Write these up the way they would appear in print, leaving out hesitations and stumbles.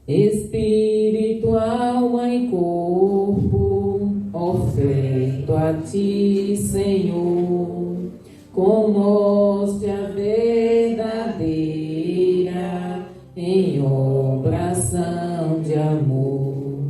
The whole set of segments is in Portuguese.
Espírito, alma e corpo, oferto a ti, Senhor, como hóstia verdadeira, em oração de amor.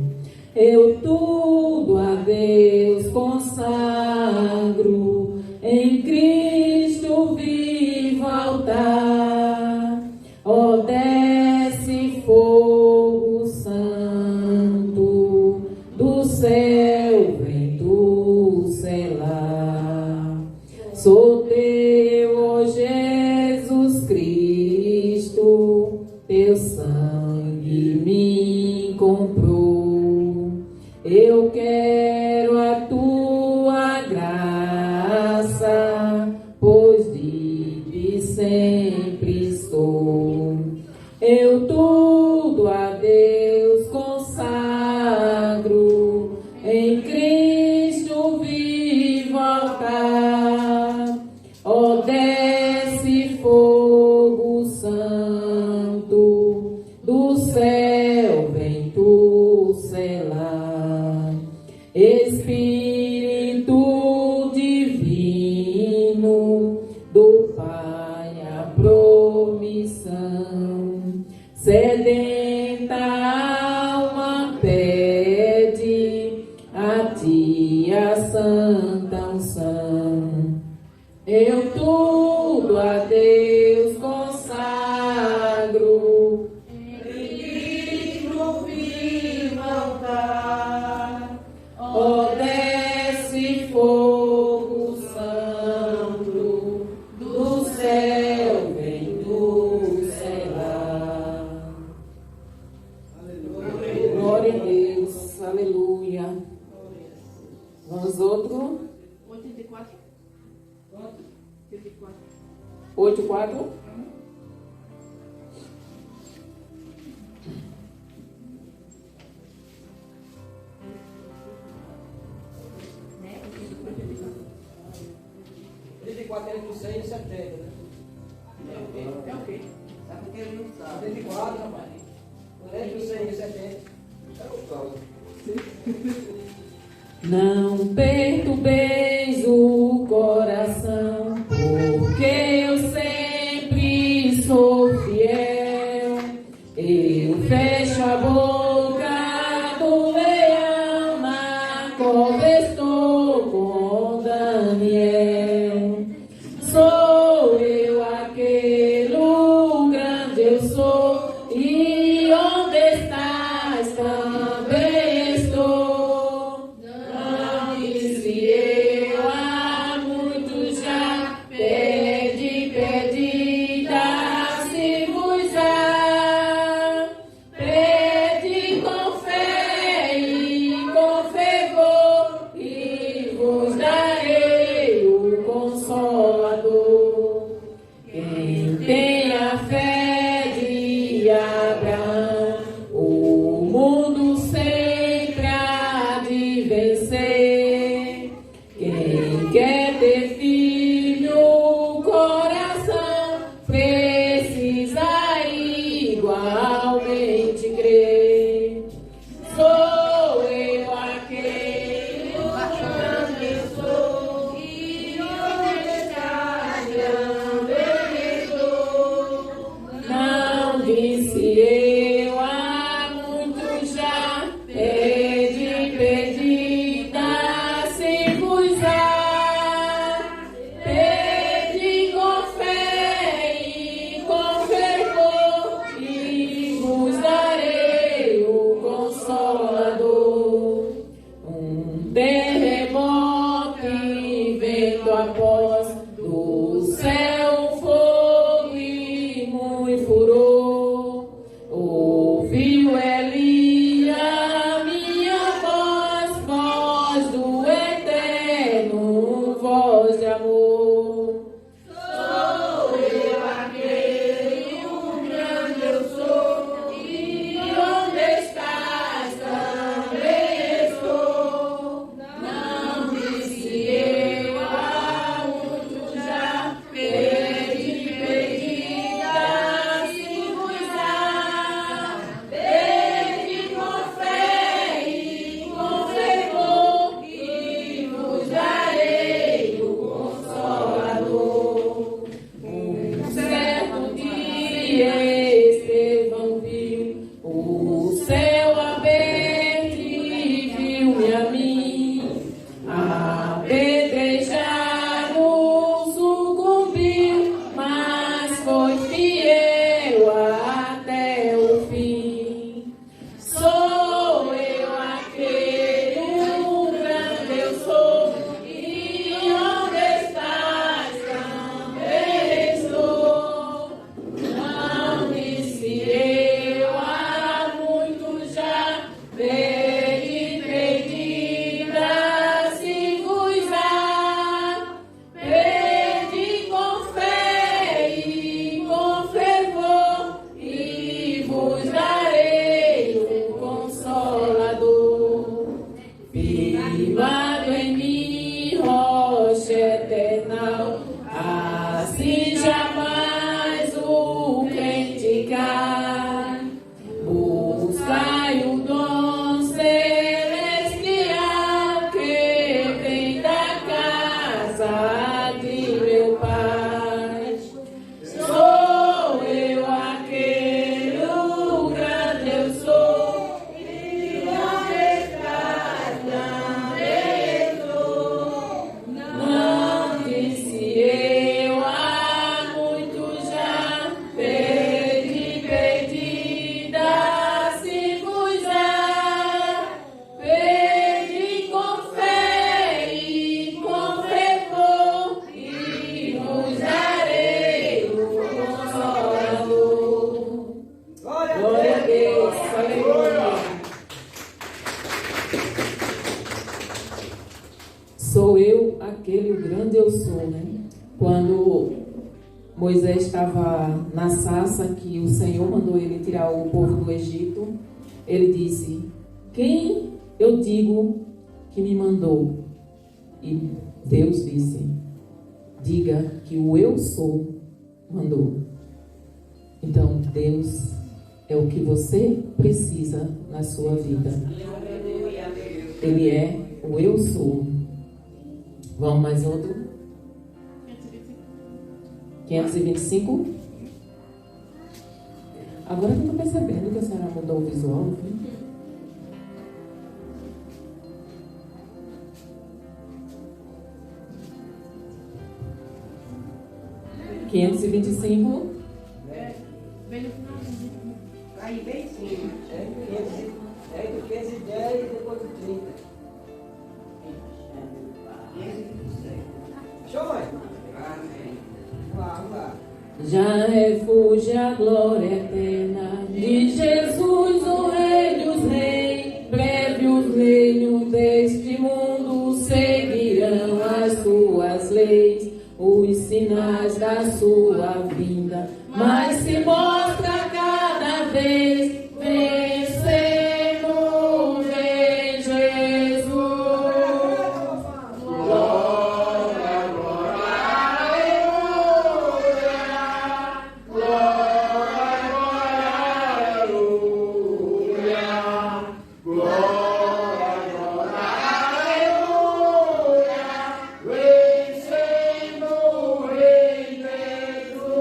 Eu tudo a Deus consagro, em Cristo vivo altar. Ó, desce fogo santo, do céu vem tu selar. Sou teu, ó Jesus Cristo, teu sangue me comprou. Eu quero a tua graça, pois de ti sempre estou. Eu tudo a Deus consagro, em Cristo vivo altar. Ó, desce fogo santo, do céu vem tu selar. Espírito divino, do Pai a promissão, sedenta alma pede a ti a santa unção. Eu tudo a Deus consagro, em Cristo vivo altar. Ó, desce fogo santo, do céu vem tu selar. Glória a Deus, aleluia. Vamos outro? 84. 84. Entre o 6 e 70, né? É o quê? Tá porque ele não sabe. 84, rapaz. Entre o 6 e 70. É gostoso. Não perturbeis o coração, porque eu sempre sou fiel. Eu fecho a boca do leão, na cova estou com Daniel. Sou eu aquele grande eu sou, e onde estás também estou. Não disse eu há muito já, pede, pedi, dá-se-vos-á. Pede com fé e com fervor, e vos darei o Consolador. Quem tem a fé de Abraão, o mundo sempre há de vencer. Quem quer ter filho, o coração precisa igualmente crer. Sou eu aquele grande eu sou, e onde estás também estou. Não disse eu a Deus. Aleluia. Sou eu aquele grande eu sou, né? Quando Moisés estava na sarça que o Senhor mandou ele tirar o povo do Egito, ele disse: quem eu digo que me mandou? E Deus disse: diga que o eu sou mandou. Então Deus é o que você precisa na sua vida. Ele é o eu sou. Vamos mais outro? 525. Agora que eu estou percebendo que a senhora mudou o visual, viu? Bem no final. Aí, bem em cima. É do 510 e depois do 30. Show, mãe. Vamos lá. Já refugia a glória eterna de Jesus, o Rei dos Reis. Breve os reinos deste mundo seguirão as suas leis, os sinais da sua vinda, mas se mostra cada vez vencendo o Rei Jesus. Glória, glória, aleluia. Glória, glória, aleluia. Glória, glória, aleluia. Vencendo o Rei Jesus.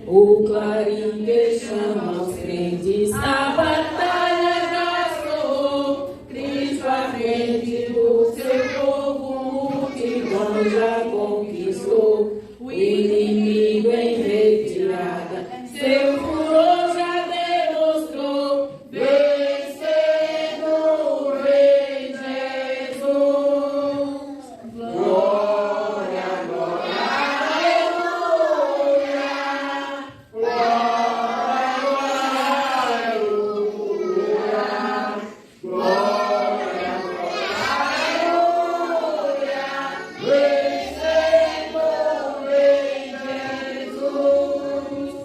O clarim que chama os crentes, a batalha já soou. Cristo à frente do seu povo, multidão já conquistou. O inimigo em retirada, seu furor já demonstrou. Vencendo o Rei Jesus. Glória, glória, aleluia. Glória, aleluia. Glória, aleluia. Vencendo o Rei Jesus.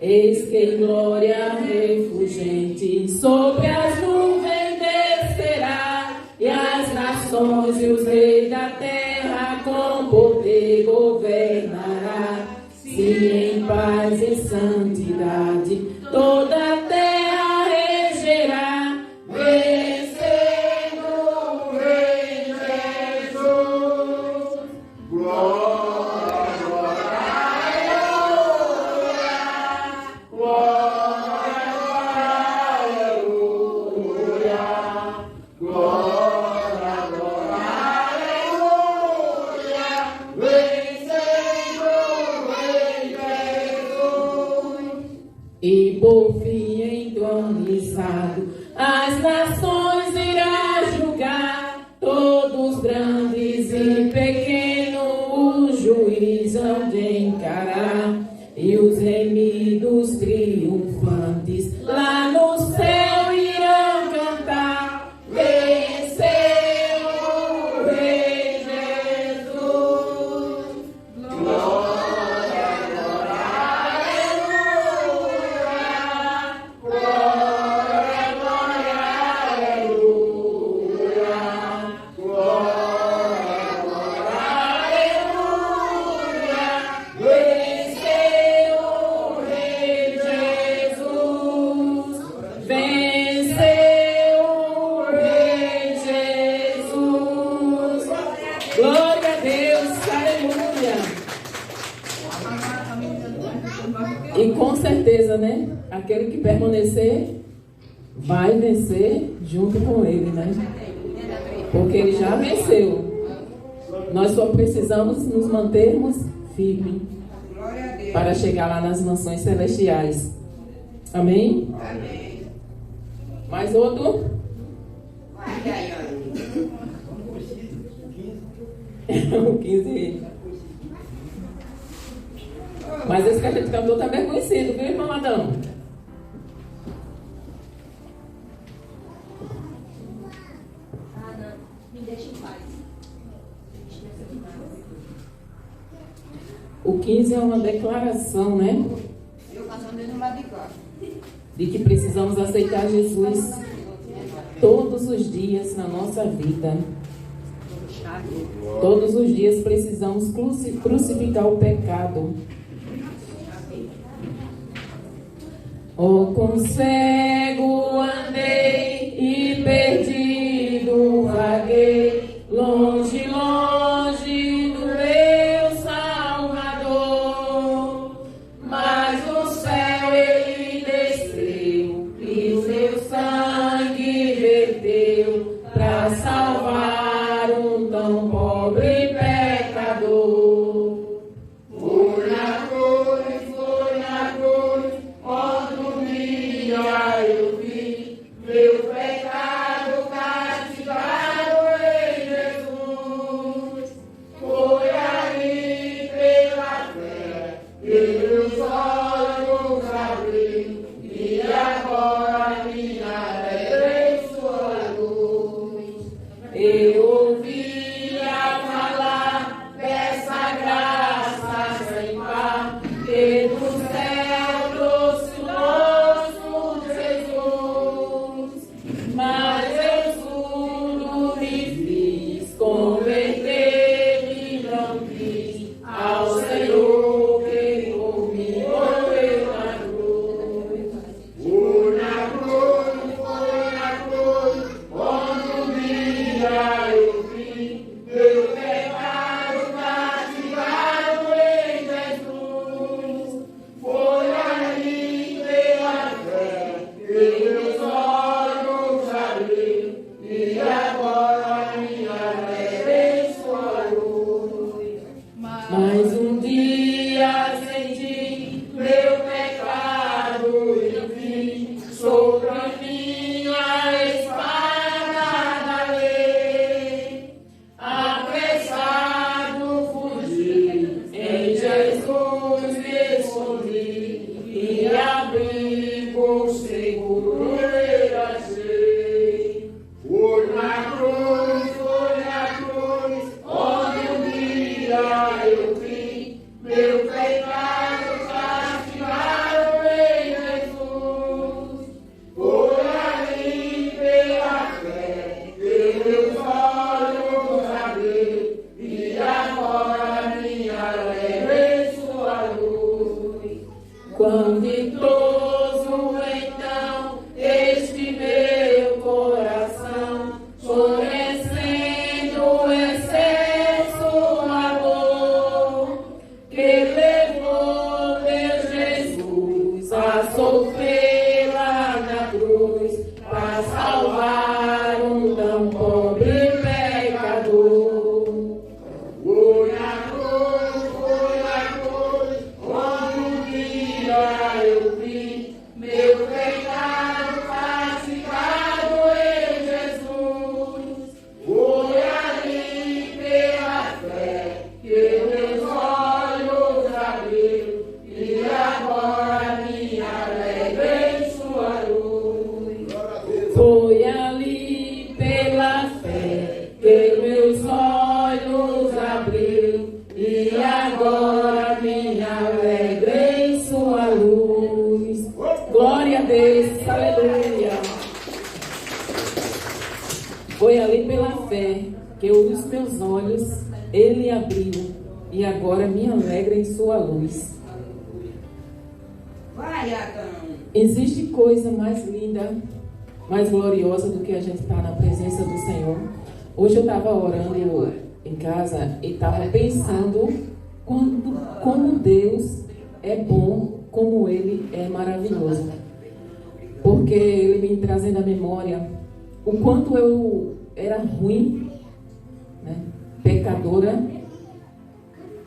Eis que em glória refulgente sobre as nuvens descerá, e as nações e os reis da terra com poder governará. Se em paz e santidade toda a terra regerá, vencendo o Rei Jesus. Glória, glória, aleluia. Glória, glória, aleluia. Glória, glória, aleluia. Vencendo o Rei Jesus. E por fim entronizado, as nações irá julgar, todos grandes e pequenos, o juiz hão de encarar, e os remidos triunfantes lá no céu irão cantar. Venceu o Rei Jesus. Glória, glória, aleluia. Glória, glória, aleluia. Glória, glória, aleluia. Venceu o Rei Jesus. Venceu o Rei Jesus. Glória a Deus, aleluia. E com certeza, né? Aquele que permanecer vai vencer junto com ele, né? Porque ele já venceu. Nós só precisamos nos mantermos firmes para chegar lá nas mansões celestiais. Amém? Mais outro? O 15. Mas esse que a gente cantou também é conhecido, viu, irmão Adão? O 15 é uma declaração, né? Eu passando dentro do lado de cá. De que precisamos aceitar Jesus todos os dias na nossa vida. Todos os dias precisamos crucificar o pecado. Oh, com cego andei e perdido vaguei, longe, longe do meu Salvador. Mas no céu ele desceu e o seu sangue verteu para salvar um tão pobre pecador. Foi na cruz, quando dia eu vi meu pecado castigado em Jesus. Foi ali pela fé que meus olhos abri e agora minha alegre em sua luz. Eu ouvia falar dessa graça sem par que do céu trouxe o nosso Jesus. Mas eu tudo me fiz converter e não quis ao Senhor que por mim morreu na cruz. Foi na cruz, quando dia eu vi meu pecado castigado em Jesus. Foi ali pela fé que meus olhos abri e agora minha alegre em sua luz. Mas um dia senti meu pecado e vi sobre mim a espada da lei. Apressado fugi, em Jesus me escondi e abrigo seguro eu achei. Foi na cruz, onde um dia eu vi meu pecado castigado em Jesus. Foi ali pela fé que meus olhos abri e agora minha alegre em sua luz. Quão ditoso então este meu coração, conhecendo o excesso amor que levou meu Jesus a sofrer lá na cruz para salvar um tão pobre pecador. Foi na cruz, quando um dia eu vi meu pecado castigado em Jesus. Foi ali pela fé que meus olhos abriu e agora minha alegre em sua luz. Foi ali pela fé que meus olhos abriu e agora minha alegre em sua luz. Glória a Deus, aleluia. Foi ali pela fé que os meus olhos ele abriu e agora me alegra em sua luz. Vai, Adão. Existe coisa mais linda, mais gloriosa do que a gente estar na presença do Senhor. Hoje eu estava orando em casa e estava pensando como Deus é bom, como Ele é maravilhoso. Porque Ele me trazendo à memória o quanto eu era ruim, né? Pecadora,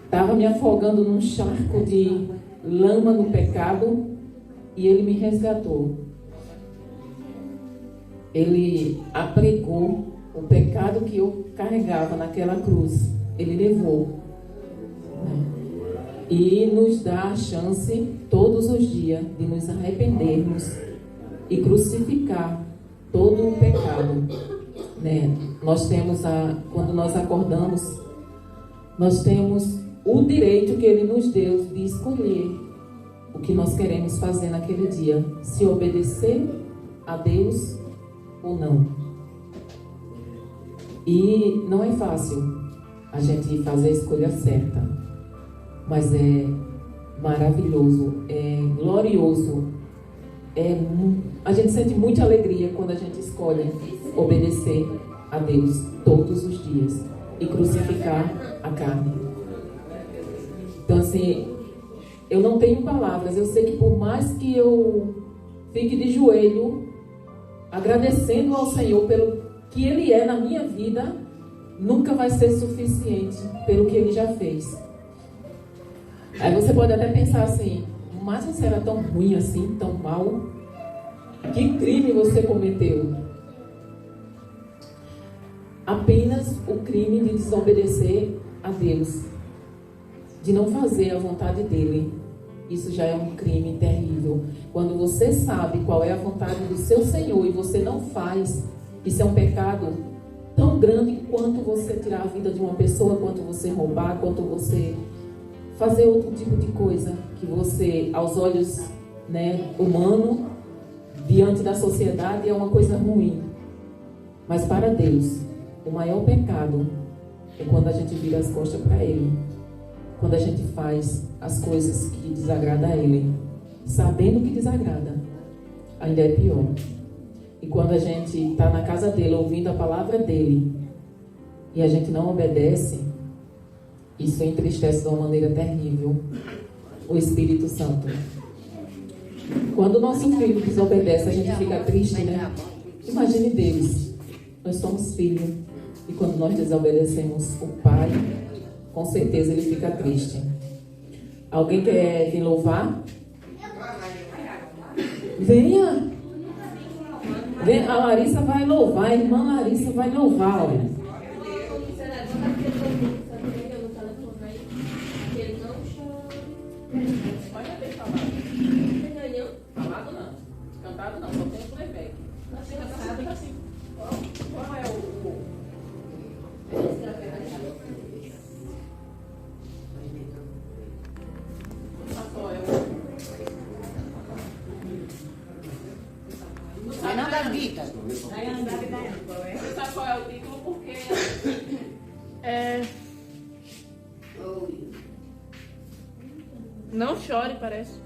estava me afogando num charco de lama no pecado e Ele me resgatou. Ele apregou o pecado que eu carregava naquela cruz. Ele levou, né? E nos dá a chance todos os dias de nos arrependermos e crucificar todo o pecado, né? Nós temos quando nós acordamos, nós temos o direito que Ele nos deu de escolher o que nós queremos fazer naquele dia, se obedecer a Deus ou não. E não é fácil a gente fazer a escolha certa, mas é maravilhoso, é glorioso, a gente sente muita alegria quando a gente escolhe obedecer a Deus todos os dias e crucificar a carne. Então, assim, eu não tenho palavras. Eu sei que por mais que eu fique de joelho agradecendo ao Senhor pelo que Ele é na minha vida, nunca vai ser suficiente pelo que Ele já fez. Aí você pode até pensar assim, mas você era tão ruim assim, tão mal? Que crime você cometeu? Apenas o crime de desobedecer a Deus, de não fazer a vontade dEle. Isso já é um crime terrível. Quando você sabe qual é a vontade do seu Senhor e você não faz, isso é um pecado tão grande quanto você tirar a vida de uma pessoa, quanto você roubar, quanto você fazer outro tipo de coisa que você, aos olhos, né, humano, diante da sociedade, é uma coisa ruim. Mas para Deus, o maior pecado é quando a gente vira as costas para Ele. Quando a gente faz as coisas que desagradam a Ele, sabendo que desagrada, ainda é pior. E quando a gente está na casa dEle, ouvindo a palavra dEle, e a gente não obedece, isso entristece de uma maneira terrível o Espírito Santo. Quando o nosso filho desobedece, a gente fica triste, né? Imagine Deus. Nós somos filhos. E quando nós desobedecemos o Pai, com certeza Ele fica triste. Alguém quer vir louvar? Venha! A Larissa vai louvar. A irmã Larissa vai louvar, olha. Pode haver falado. Falado não. Cantado não, só tem o playback. Assim. Qual é o... Vai não das guitas. Você sabe qual é o título? Porque... Não chore, parece.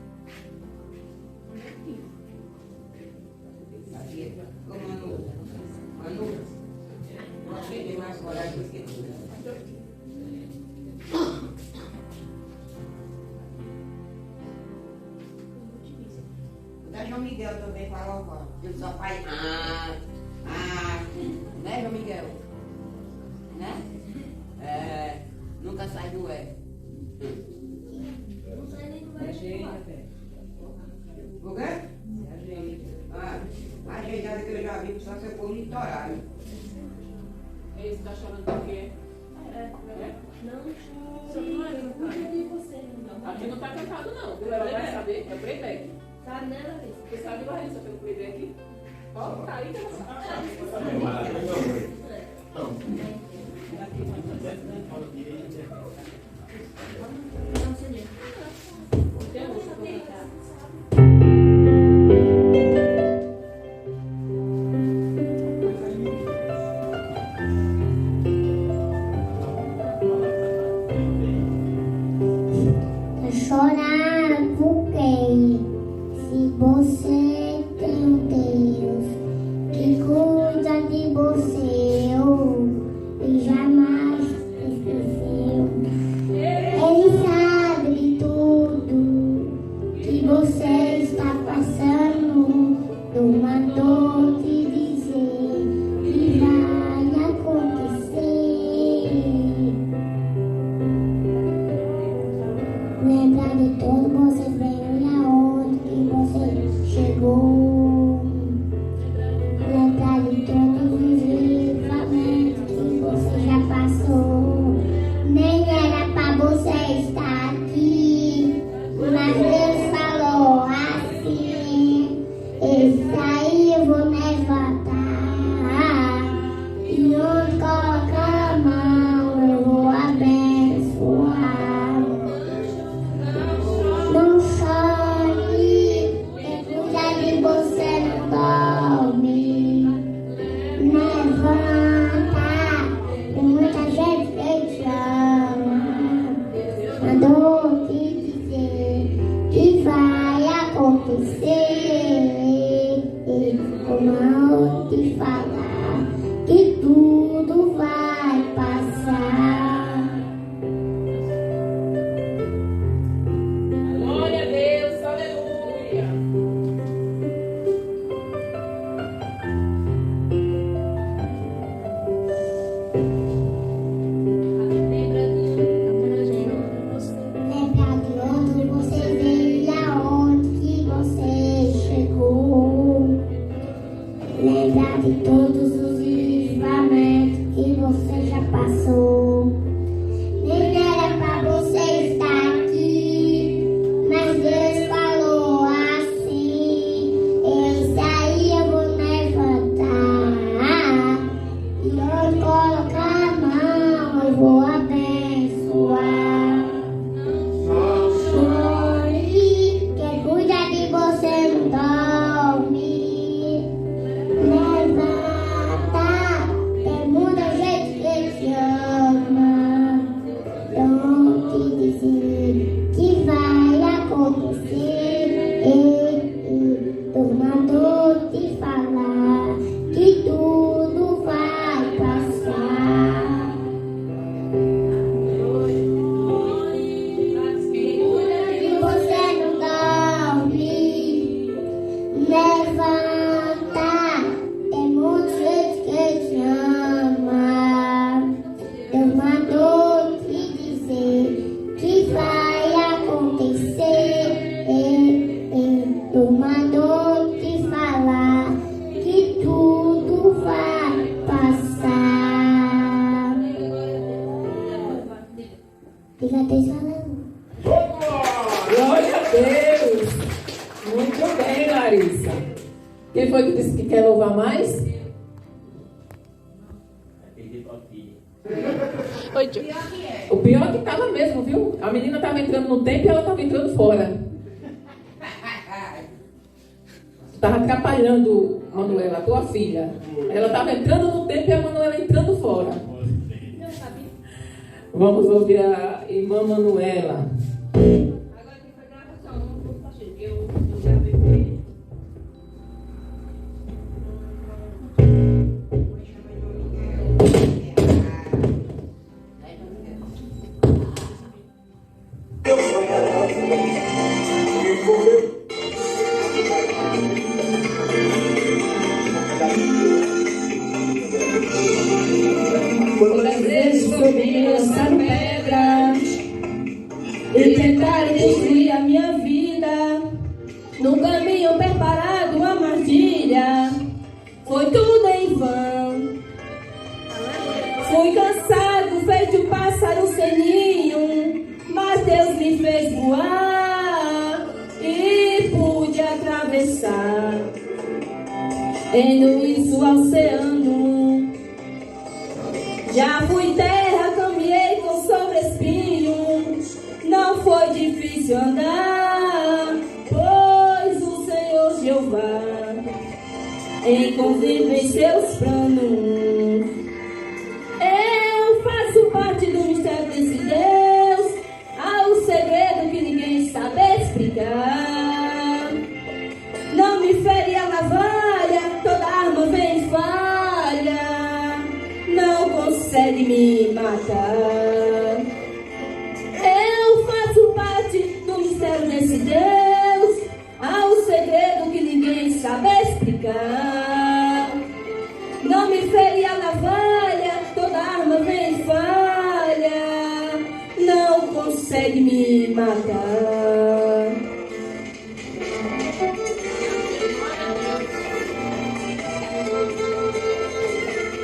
O da João Miguel também fala louvar. Ele só faz né, João Miguel? Né? Nunca sai do O quê? A ajeitada que eu já vi, só se for no litoral. Esse tá chorando por quê? Aqui não tá cantado não. Ela vai saber, é playback. Sabe, né, Larissa? Você sabe, Larissa, pelo playback? Ó, tá aí que ela sabe. Não sei. Chorar por quê? Se você tem um Deus que cuida de você e jamais esqueceu. Ele sabe de tudo que você está passando. Não mandou te dizer que vai acontecer. Lembra de tudo você veio e aonde que você chegou. Lembra de todos os livramentos que você já passou. Nem era pra você estar aqui, mas Deus falou assim: esse aí mal te falar que tudo vai passar. Glória a Deus, aleluia. Lembrar de onde você veio e aonde que você chegou. Lembrar de todos os livramentos que você já passou. Nem era pra você estar aqui, mas Deus falou assim: esse aí eu vou levantar e onde colocar a mão eu vou abençoar. Não chore, quem cuida de você não dorme. Levanta, tem muita gente que te ama. Então te dizer que vai acontecer. Tô mandou te falar que tudo vai passar. E você não dorme. Levanta, tem muita gente que te ama. Deus mandou te dizer que vai acontecer. Deus mandou te falar que tudo vai passar. Diga Deus falando. Glória a Deus. Muito bem, Larissa. Quem foi que disse que quer louvar mais? Oi, Ju. O pior é que estava mesmo, viu? A menina estava entrando no tempo e ela estava entrando fora. Estava atrapalhando, Manuela, a tua filha. Ela estava entrando no tempo e a Manuela entrando fora. Vamos ouvir a irmã Manuela. Agora tem que fazer uma gravação, não vou fazer, porque eu já vi ele. Quantas vezes foi me lançar pedras e tentarem destruir a minha vida, no caminho preparado uma armadilha, foi tudo em vão. Fui cansado, feito pássaro sem ninho, mas Deus me fez voar e pude atravessar em luz o oceano. Já fui terra, caminhei com sobre espinhos, não foi difícil andar, pois o Senhor Jeová encontrei em seus planos. Eu faço parte do mistério desse Deus, há um segredo que ninguém sabe explicar. Não me fere a navalha, toda arma vem falha, não consegue me matar. Eu faço parte do mistério desse Deus, há um segredo que ninguém sabe explicar. Não me fere a navalha, toda arma vem falha, não consegue me matar.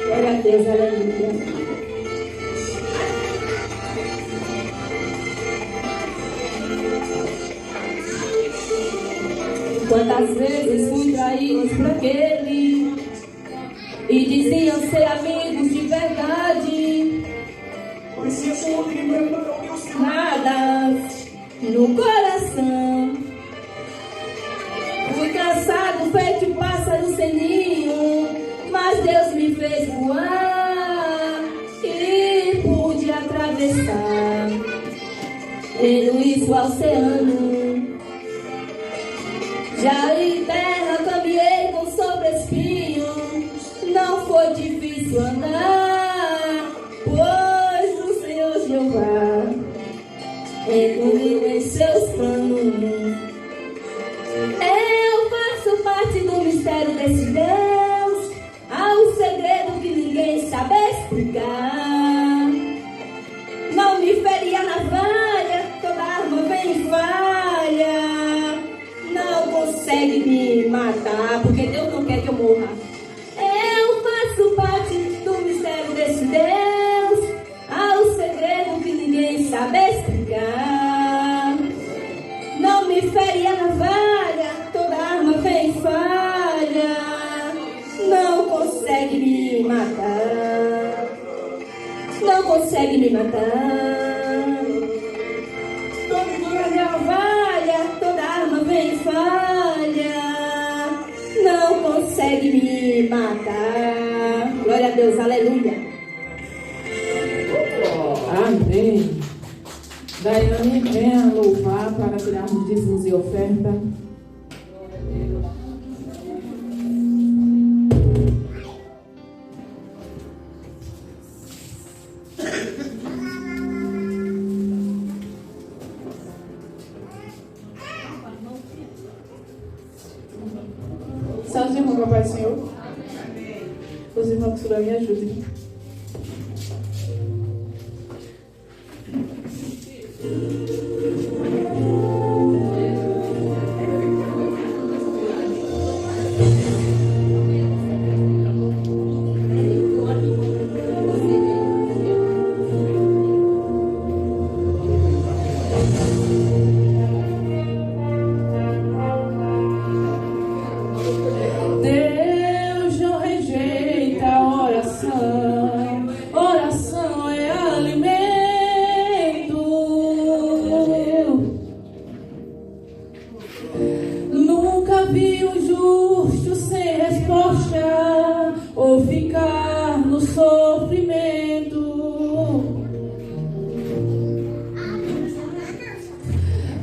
Glória a Deus, aleluia. Quantas vezes fui traídos por aquele e diziam ser amigos de verdade, nada no coração. Fui cansado, feito pássaro sem ninho, mas Deus me fez voar e pude atravessar em luz o oceano. Já em terra caminhei com sobre espinhos, mistério desse Deus, há um segredo que ninguém sabe explicar. Não me fere a navalha, toda arma vem e falha. Não consegue me matar, porque Deus não quer que eu morra. Eu faço parte do mistério desse Deus, há um segredo que ninguém sabe explicar. Não me fere a navalha, toda arma vem e falha. Não consegue me matar. Não consegue me matar. Não me fere a navalha, toda arma vem e falha. Não consegue me matar. Glória a Deus, aleluia. Amém. Daiane, venha louvar para tirarmos dízimos e oferta. São os irmãos com a paz do Senhor. Os irmãos que estudam me ajudem. Deus não rejeita a oração. Oração é alimento. Nunca vi um justo sem resposta ou ficar no sofrimento.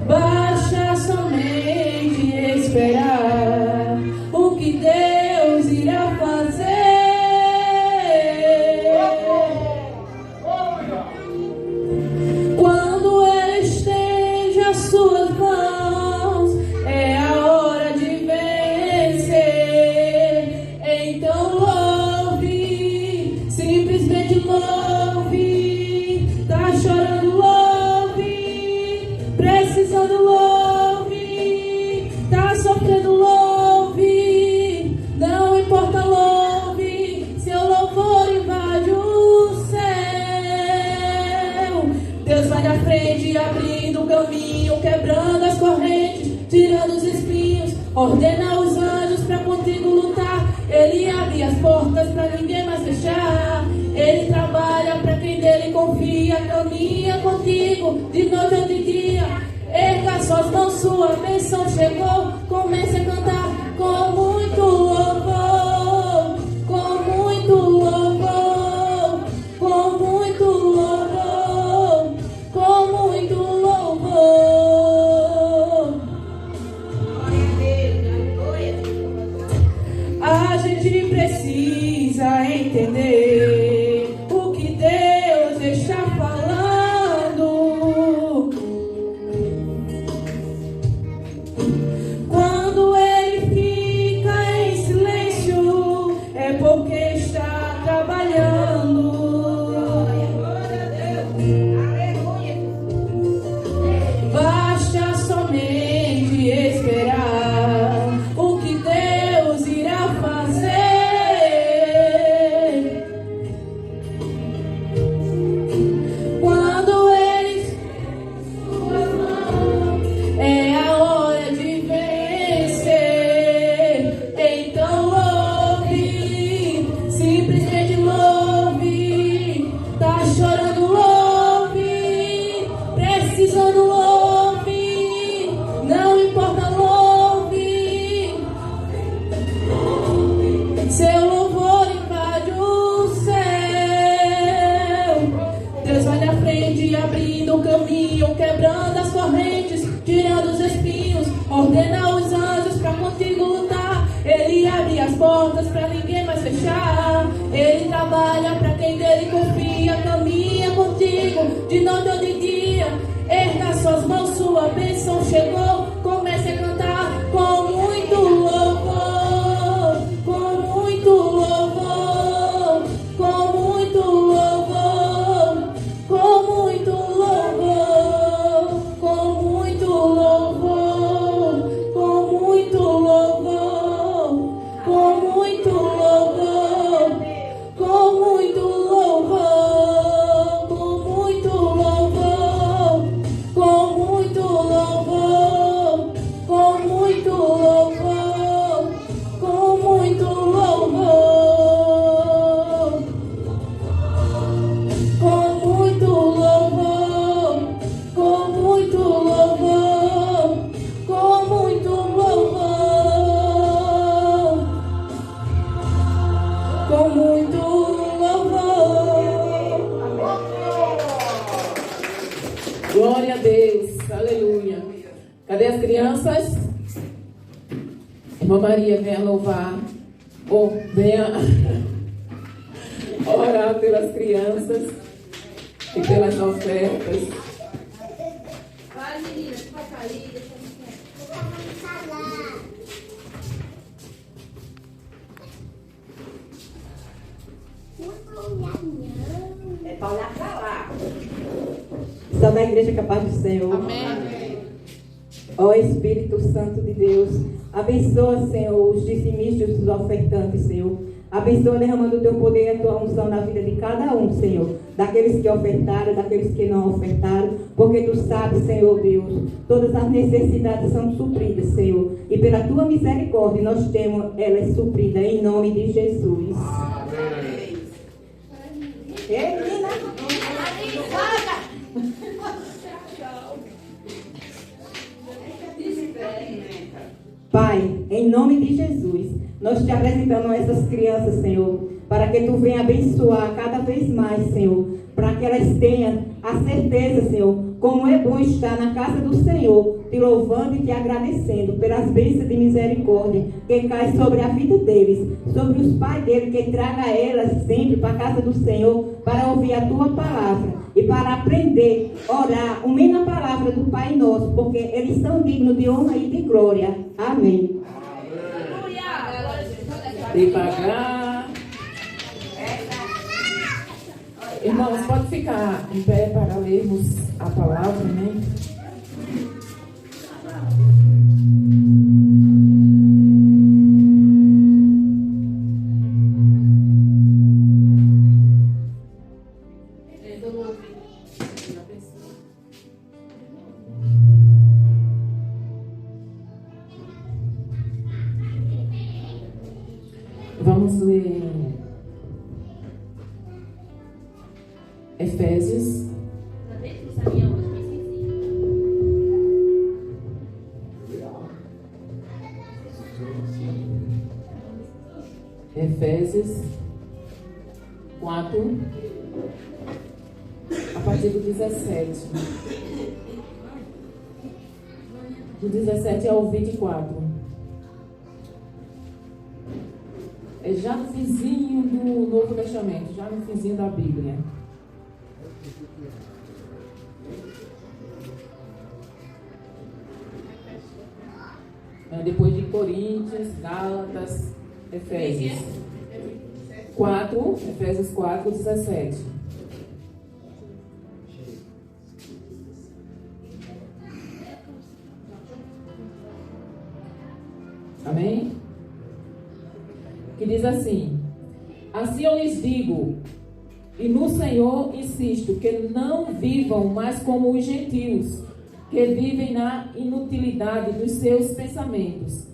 Basta somente esperar o que Deus irá fazer. Quando Ele estende as suas mãos, é a hora de vencer. Então louve, simplesmente louve. Tá chorando, louve. Precisando, louve. Tá sofrendo, louve. Não importa, louve. Seu louvor invade o céu. Deus vai na frente, abrindo o caminho, quebrando as correntes, tirando os espinhos. Ordena os anjos pra contigo lutar. Ele abre as portas pra ninguém mais fechar. Ele trabalha pra quem dele confia. Caminha contigo de noite ou de dia. Erga suas mãos, sua bênção chegou. Comece a cantar com muito louvor, com muito louvor, com muito louvor, com muito louvor. A gente precisa entender o que Deus está falando. Quando Ele fica em silêncio, é porque está trabalhando. Basta somente esperar o que Deus irá fazer. Quando Ele é a hora de vencer. Então louve, simplesmente louve. Tá chorando, louve. Precisando, louve. Não importa, louve. Seu louvor invade o céu. Deus vai na frente, abrindo o caminho, quebrando as correntes, tirando os espinhos. Ordena os anjos pra contigo lutar. Ele abre as portas pra ninguém mais fechar. Ele trabalha pra quem dele confia. Caminha contigo de noite ou de dia. Erga suas mãos, sua bênção chegou. Comece a cantar com muito louvor. crianças, irmã Maria, venha louvar, ou venha orar pelas crianças e pelas ofertas. Vai, menina, tu vai cair, deixa eu É para olhar para lá. Estão na igreja capaz do Senhor. Amém. Ó Espírito Santo de Deus, abençoa, Senhor, os dizimistas e os ofertantes, Senhor. Abençoa derramando o teu poder e a tua unção na vida de cada um, Senhor. Daqueles que ofertaram, daqueles que não ofertaram. Porque tu sabes, Senhor Deus, todas as necessidades são supridas, Senhor. E pela tua misericórdia nós temos elas supridas em nome de Jesus. Amém. Ei, menina. Pai, em nome de Jesus, nós te apresentamos essas crianças, Senhor, para que tu venha abençoar cada vez mais, Senhor, para que elas tenham a certeza, Senhor, como é bom estar na casa do Senhor, te louvando e te agradecendo pelas bênçãos de misericórdia que cai sobre a vida deles, sobre os pais deles, que traga elas sempre para a casa do Senhor, para ouvir a tua palavra e para aprender a orar, unindo a palavra do Pai Nosso, porque eles são dignos de honra e de glória. Amém. Devagar. Irmãos, pode ficar em pé para lermos a palavra, né? Vamos ler Efésios. Efésios 4, a partir do 17. Do 17 ao 24. É já no finzinho do Novo Testamento, já no finzinho da Bíblia. Depois de Coríntios, Gálatas, Efésios 4, Efésios 4, 17. Amém? Que diz assim: assim eu lhes digo, e no Senhor insisto, que não vivam mais como os gentios, que vivem na inutilidade dos seus pensamentos.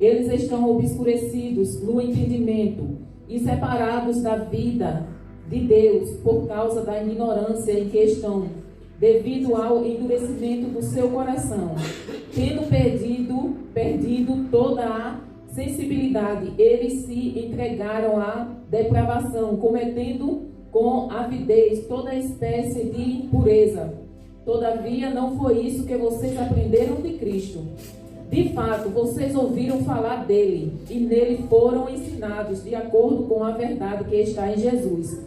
Eles estão obscurecidos no entendimento e separados da vida de Deus por causa da ignorância em que estão, devido ao endurecimento do seu coração. Tendo perdido toda a sensibilidade, eles se entregaram à depravação, cometendo com avidez toda espécie de impureza. Todavia, não foi isso que vocês aprenderam de Cristo. De fato, vocês ouviram falar dele e nele foram ensinados de acordo com a verdade que está em Jesus.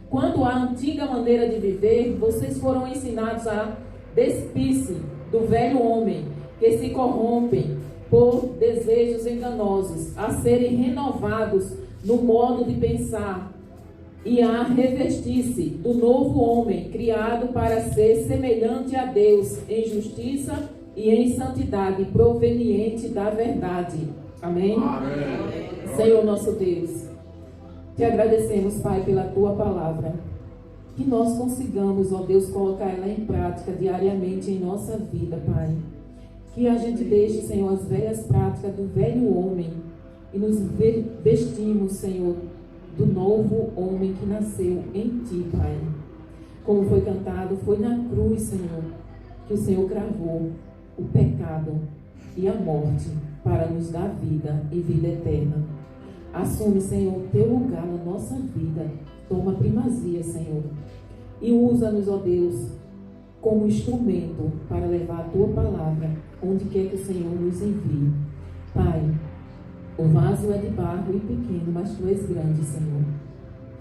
Quanto à antiga maneira de viver, vocês foram ensinados a despir-se do velho homem, que se corrompem por desejos enganosos, a serem renovados no modo de pensar e a revestir-se do novo homem, criado para ser semelhante a Deus em justiça e em santidade, proveniente da verdade. Amém? Amém. Senhor nosso Deus, te agradecemos, Pai, pela tua palavra. Que nós consigamos, ó Deus, colocar ela em prática diariamente em nossa vida, Pai. Que a gente deixe, Senhor, as velhas práticas do velho homem e nos vestimos, Senhor, do novo homem que nasceu em Ti, Pai. Como foi cantado, foi na cruz, Senhor, que o Senhor cravou o pecado e a morte para nos dar vida e vida eterna. Assume, Senhor, o Teu lugar na nossa vida. Toma primazia, Senhor. E usa-nos, ó Deus, como instrumento para levar a Tua palavra onde quer que o Senhor nos envie. Pai, o vaso é de barro e pequeno, mas Tu és grande, Senhor.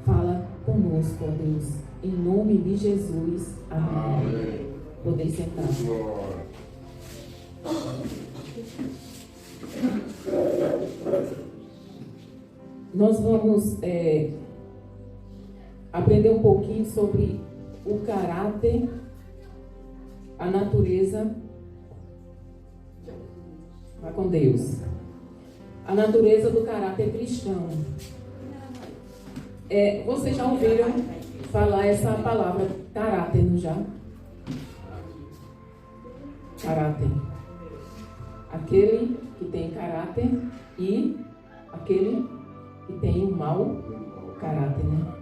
Fala conosco, ó Deus, em nome de Jesus. Amém. Podem sentar. Nós vamos aprender um pouquinho sobre o caráter, a natureza. Vá com Deus. A natureza do caráter cristão. Vocês já ouviram falar essa palavra caráter, não já? Caráter. Aquele que tem caráter e aquele que tem um mau caráter, né?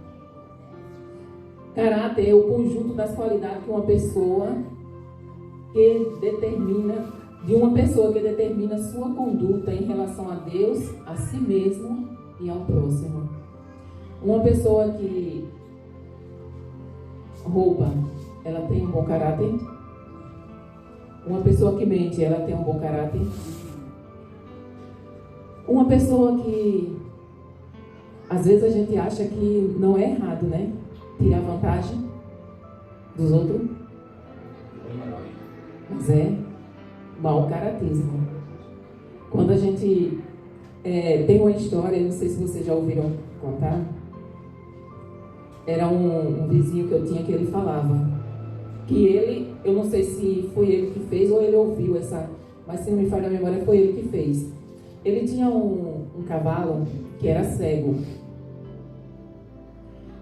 Caráter é o conjunto das qualidades que uma pessoa que determina sua conduta em relação a Deus, a si mesmo e ao próximo. Uma pessoa que rouba, ela tem um bom caráter? Uma pessoa que mente, ela tem um bom caráter? Uma pessoa que às vezes a gente acha que não é errado, né? Tirar vantagem dos outros. Mas é mau caratismo. Quando a gente tem uma história, não sei se vocês já ouviram contar. Era um vizinho que eu tinha que ele falava que eu não sei se foi ele que fez ou ele ouviu mas se não me falha a memória, foi ele que fez. Ele tinha um cavalo que era cego.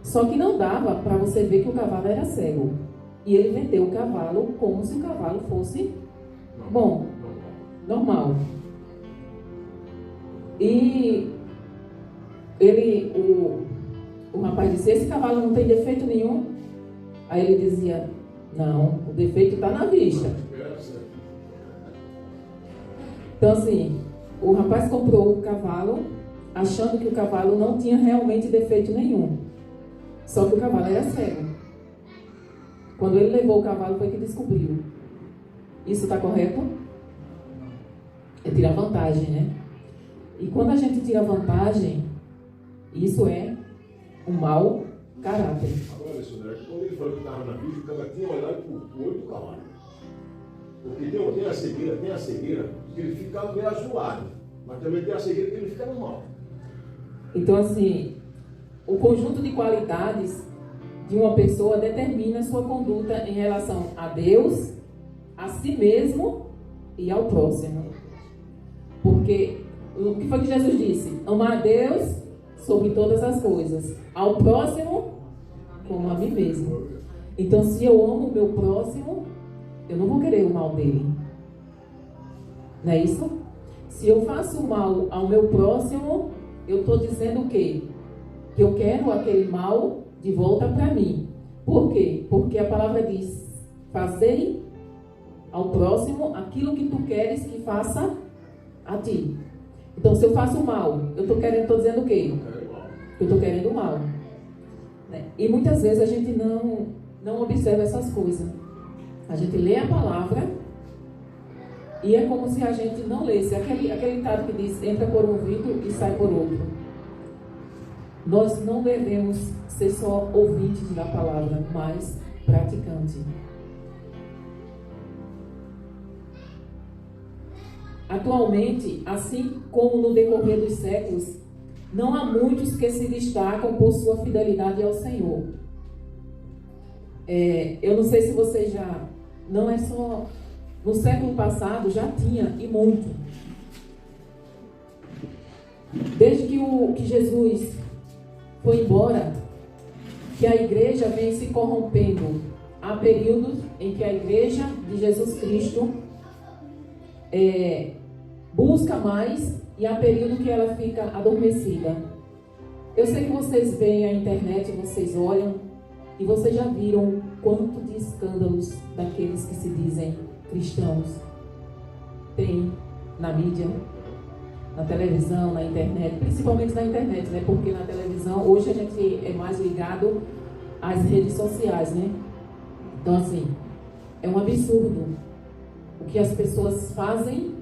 Só que não dava para você ver que o cavalo era cego. E ele vendeu o cavalo como se o cavalo fosse bom, normal. E o rapaz disse: esse cavalo não tem defeito nenhum? Aí ele dizia: não, o defeito está na vista. Então assim, o rapaz comprou o cavalo achando que o cavalo não tinha realmente defeito nenhum. Só que o cavalo era cego. Quando ele levou o cavalo, foi que descobriu. Isso está correto? É tirar vantagem, né? E quando a gente tira vantagem, isso é um mau caráter. Agora, Alessandra, quando ele falou que estava na vista, o cara tinha olhado para o olho do cavalo. Porque tem a cegueira que ele fica meio azulado, mas também tem a cegueira que ele fica normal. Então, assim, o conjunto de qualidades de uma pessoa determina sua conduta em relação a Deus, a si mesmo e ao próximo. Porque o que foi que Jesus disse? Amar a Deus sobre todas as coisas, ao próximo como a mim mesmo. Então, se eu amo o meu próximo, eu não vou querer o mal dele. Não é isso? Se eu faço o mal ao meu próximo, eu estou dizendo o quê? Que eu quero aquele mal de volta para mim. Por quê? Porque a palavra diz: fazei ao próximo aquilo que tu queres que faça a ti. Então, se eu faço o mal, eu estou dizendo o quê? Eu estou querendo o mal. E muitas vezes a gente não observa essas coisas. A gente lê a palavra e é como se a gente não lesse. Aquele ditado que diz: entra por um ouvido e sai por outro. Nós não devemos ser só ouvintes da palavra, mas praticante. Atualmente, assim como no decorrer dos séculos, não há muitos que se destacam por sua fidelidade ao Senhor. Eu não sei se você já... Não é só... No século passado já tinha, e muito. Desde que Jesus foi embora, que a igreja vem se corrompendo. Há períodos em que a igreja de Jesus Cristo busca mais, e há período que ela fica adormecida. Eu sei que vocês veem a internet, vocês olham, e vocês já viram quanto de escândalos daqueles que se dizem cristãos tem na mídia, na televisão, na internet, principalmente na internet, né? Porque na televisão, hoje a gente é mais ligado às redes sociais, né? Então, assim, é um absurdo o o que as pessoas fazem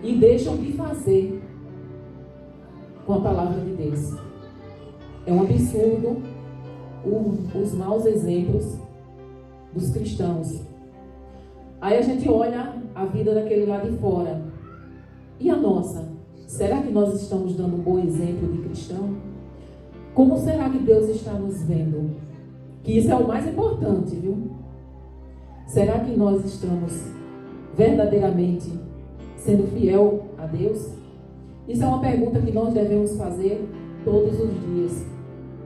e deixam de fazer com a palavra de Deus. É um absurdo os maus exemplos dos cristãos. Aí a gente olha a vida daquele lá de fora. E a nossa? Será que nós estamos dando um bom exemplo de cristão? Como será que Deus está nos vendo? Que isso é o mais importante, viu? Será que nós estamos verdadeiramente sendo fiel a Deus? Isso é uma pergunta que nós devemos fazer todos os dias.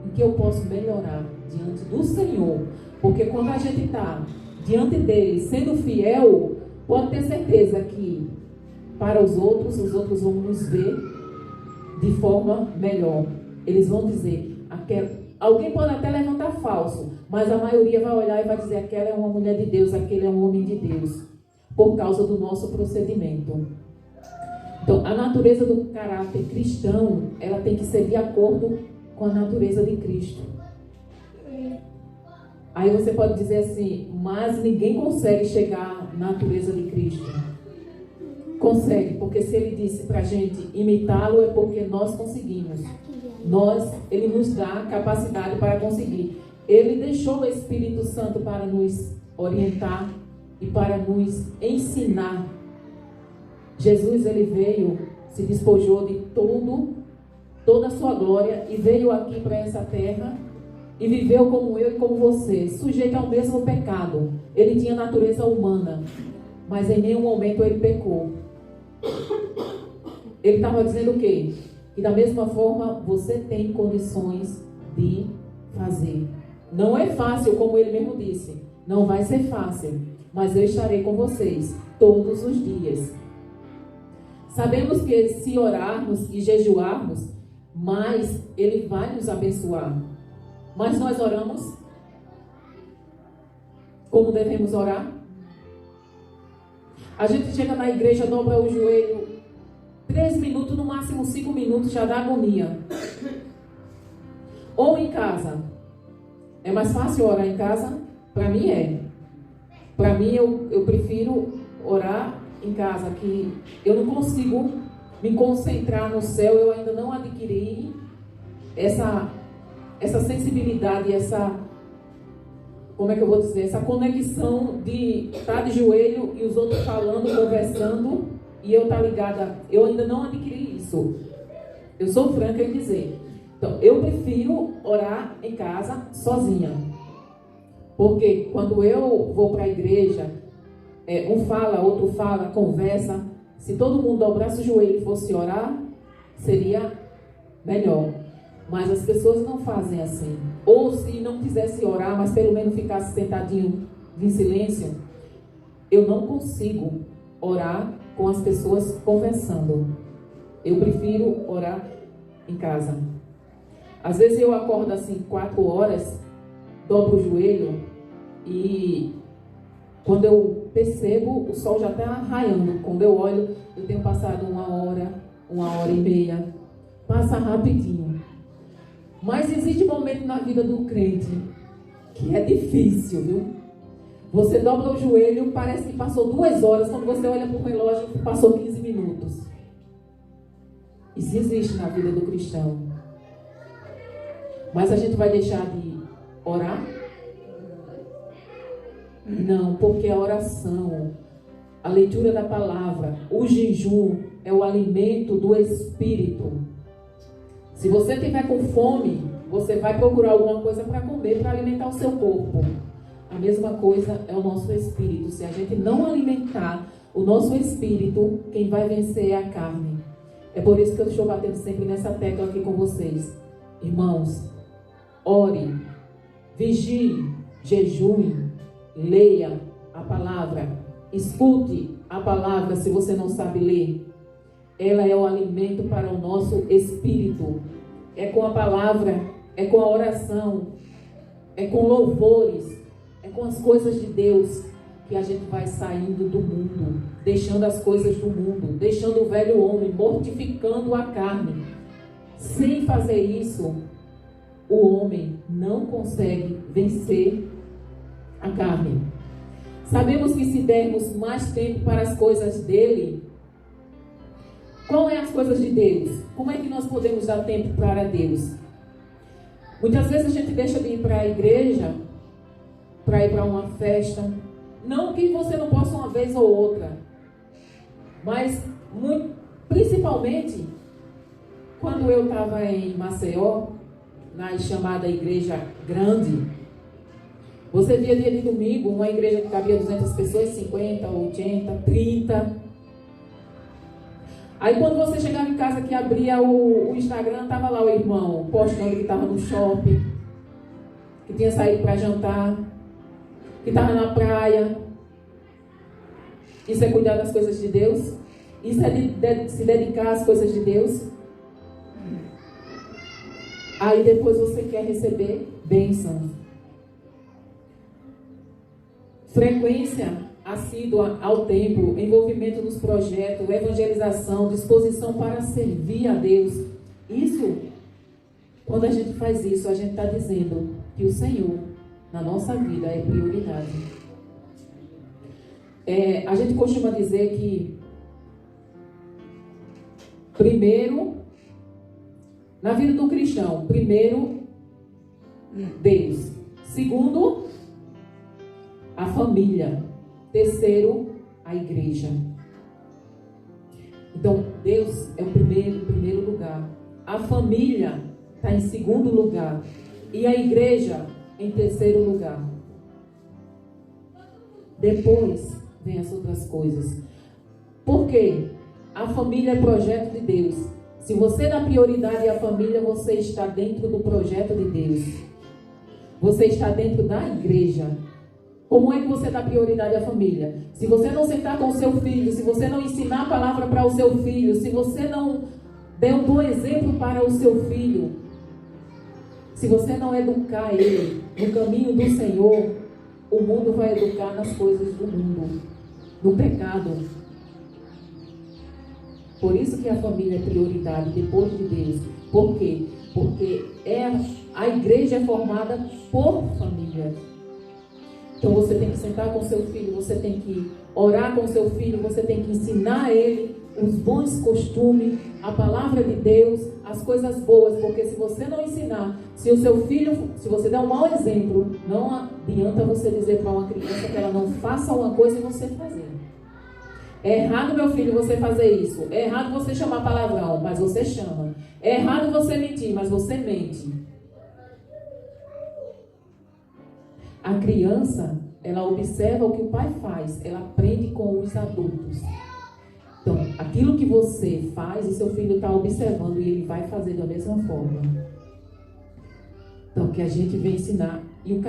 Em que eu posso melhorar diante do Senhor? Porque quando a gente está diante dele, sendo fiel, pode ter certeza que para os outros vão nos ver de forma melhor. Eles vão dizer, alguém pode até levantar falso, mas a maioria vai olhar e vai dizer, aquela é uma mulher de Deus, aquele é um homem de Deus, por causa do nosso procedimento. Então, a natureza do caráter cristão, ela tem que ser de acordo com a natureza de Cristo. Aí você pode dizer assim, mas ninguém consegue chegar à natureza de Cristo. Consegue, porque se ele disse para a gente imitá-lo, é porque nós conseguimos. Ele nos dá a capacidade para conseguir. Ele deixou o Espírito Santo para nos orientar e para nos ensinar. Jesus, ele veio, se despojou de toda a sua glória e veio aqui para essa terra e viveu como eu e como você, sujeito ao mesmo pecado. Ele tinha natureza humana, mas em nenhum momento ele pecou. Ele estava dizendo o quê? Que da mesma forma você tem condições de fazer. Não é fácil, como ele mesmo disse. Não vai ser fácil, mas eu estarei com vocês todos os dias. Sabemos que se orarmos e jejuarmos, mais ele vai nos abençoar. Mas nós oramos como devemos orar? A gente chega na igreja, dobra o joelho 3 minutos, no máximo 5 minutos, já dá agonia. Ou em casa. É mais fácil orar em casa? Para mim é. Para mim eu prefiro orar em casa, que eu não consigo me concentrar no céu, eu ainda não adquiri essa sensibilidade, como é que eu vou dizer, essa conexão de estar de joelho e os outros falando, conversando, e eu estar ligada. Eu ainda não adquiri isso. Eu sou franca em dizer. Então, eu prefiro orar em casa sozinha. Porque quando eu vou para a igreja, um fala, outro fala, conversa. Se todo mundo dobrasse o joelho e fosse orar, seria melhor. Mas as pessoas não fazem assim. Ou se não quisesse orar, mas pelo menos ficasse sentadinho em silêncio, eu não consigo orar com as pessoas conversando. Eu prefiro orar em casa. Às vezes eu acordo assim 4 horas, dobro o joelho e quando eu percebo, o sol já está raiando. Quando eu olho, eu tenho passado 1 hora, 1h30. Passa rapidinho. Mas existe um momento na vida do crente que é difícil, viu? Você dobra o joelho, parece que passou 2 horas. Quando você olha para o relógio, passou 15 minutos. Isso existe na vida do cristão. Mas a gente vai deixar de orar? Não, porque a oração, a leitura da palavra, o jejum é o alimento do espírito. Se você tiver com fome, você vai procurar alguma coisa para comer, para alimentar o seu corpo. A mesma coisa é o nosso espírito. Se a gente não alimentar o nosso espírito, quem vai vencer é a carne. É por isso que eu estou batendo sempre nessa tecla aqui com vocês. Irmãos, ore, vigie, jejue, leia a palavra, escute a palavra se você não sabe ler. Ela é o alimento para o nosso espírito. É com a palavra, é com a oração, é com louvores, é com as coisas de Deus que a gente vai saindo do mundo, deixando as coisas do mundo, deixando o velho homem, mortificando a carne. Sem fazer isso, o homem não consegue vencer a carne. Sabemos que se dermos mais tempo para as coisas dele, qual é as coisas de Deus? Como é que nós podemos dar tempo para Deus? Muitas vezes a gente deixa de ir para a igreja, para ir para uma festa. Não que você não possa uma vez ou outra, mas principalmente quando eu estava em Maceió, na chamada igreja grande, você via dia de domingo uma igreja que cabia 200 pessoas, 50, 80, 30. Aí quando você chegava em casa que abria o Instagram, estava lá o irmão postando que estava no shopping, que tinha saído para jantar, que estava na praia. Isso é cuidar das coisas de Deus? Isso é se dedicar às coisas de Deus? Aí depois você quer receber bênçãos. Frequência assídua ao tempo, envolvimento nos projetos, evangelização, disposição para servir a Deus. Isso, quando a gente faz isso, a gente está dizendo que o Senhor, na nossa vida, é prioridade. A gente costuma dizer que, primeiro, na vida do cristão, primeiro, Deus. Segundo, a família. Terceiro, a igreja. Então, Deus é o primeiro lugar. A família está em segundo lugar. E a igreja em terceiro lugar. Depois vem as outras coisas. Por quê? A família é projeto de Deus. Se você dá prioridade à família, você está dentro do projeto de Deus. Você está dentro da igreja. Como é que você dá prioridade à família? Se você não sentar com o seu filho, se você não ensinar a palavra para o seu filho, se você não der um bom exemplo para o seu filho, se você não educar ele no caminho do Senhor, o mundo vai educar nas coisas do mundo, no pecado. Por isso que a família é prioridade depois de Deus. Por quê? Porque a igreja é formada por família. Então você tem que sentar com seu filho, você tem que orar com seu filho, você tem que ensinar a ele os bons costumes, a palavra de Deus, as coisas boas, porque se você não ensinar, se o seu filho, se você der um mau exemplo, não adianta você dizer para uma criança que ela não faça uma coisa e você fazer. É errado, meu filho, você fazer isso. É errado você chamar palavrão, mas você chama. É errado você mentir, mas você mente. A criança, ela observa o que o pai faz, ela aprende com os adultos. Então, aquilo que você faz, o seu filho está observando e ele vai fazer da mesma forma. Então, que a gente vem ensinar. E o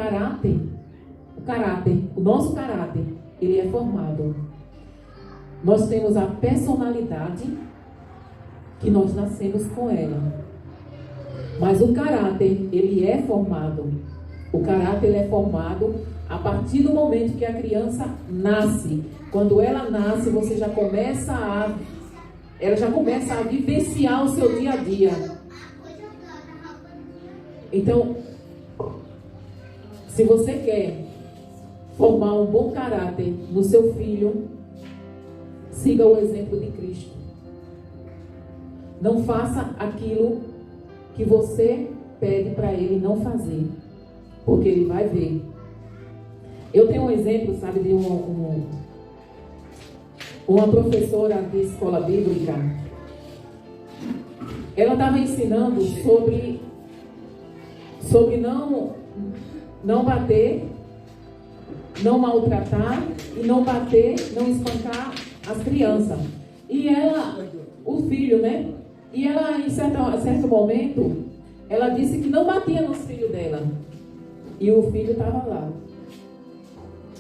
nosso caráter, ele é formado. Nós temos a personalidade que nós nascemos com ela. Mas o caráter, ele é formado. O caráter ele é formado a partir do momento que a criança nasce. Quando ela nasce, ela já começa a vivenciar o seu dia a dia. Então, se você quer formar um bom caráter no seu filho, siga o exemplo de Cristo. Não faça aquilo que você pede para ele não fazer, porque ele vai ver. Eu tenho um exemplo, sabe, de uma professora de escola bíblica. Ela estava ensinando sobre não bater, não maltratar e não bater, não espancar as crianças. E ela, o filho, né? E ela, em certo momento, ela disse que não batia nos filhos dela. E o filho estava lá.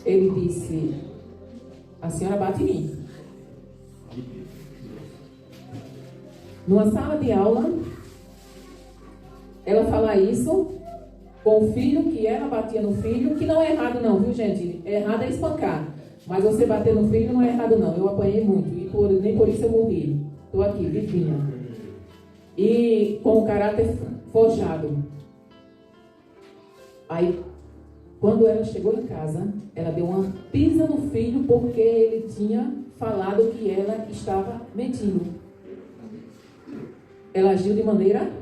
Ele disse: a senhora bate em mim. Numa sala de aula, ela fala isso com o filho, que ela batia no filho, que não é errado não, viu gente? É errado é espancar. Mas você bater no filho não é errado não. Eu apanhei muito e nem por isso eu morri. Estou aqui, vivinha. E com o caráter forjado. Aí, Quando ela chegou em casa, ela deu uma pisa no filho porque ele tinha falado que ela estava mentindo. Ela agiu de maneira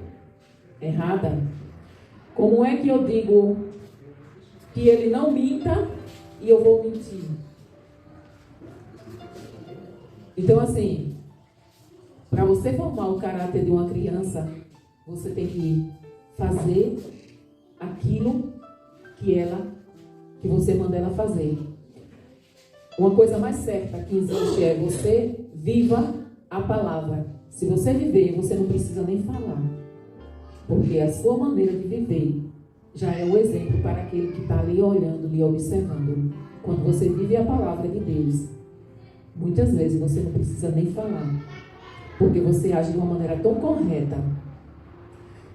errada. Como é que eu digo que ele não minta e eu vou mentir? Então, assim, para você formar o caráter de uma criança, você tem que fazer aquilo que você manda ela fazer. Uma coisa mais certa que existe é você viva a palavra. Se você viver, você não precisa nem falar. Porque a sua maneira de viver já é o exemplo para aquele que está ali olhando, lhe observando. Quando você vive a palavra de Deus, muitas vezes você não precisa nem falar. Porque você age de uma maneira tão correta.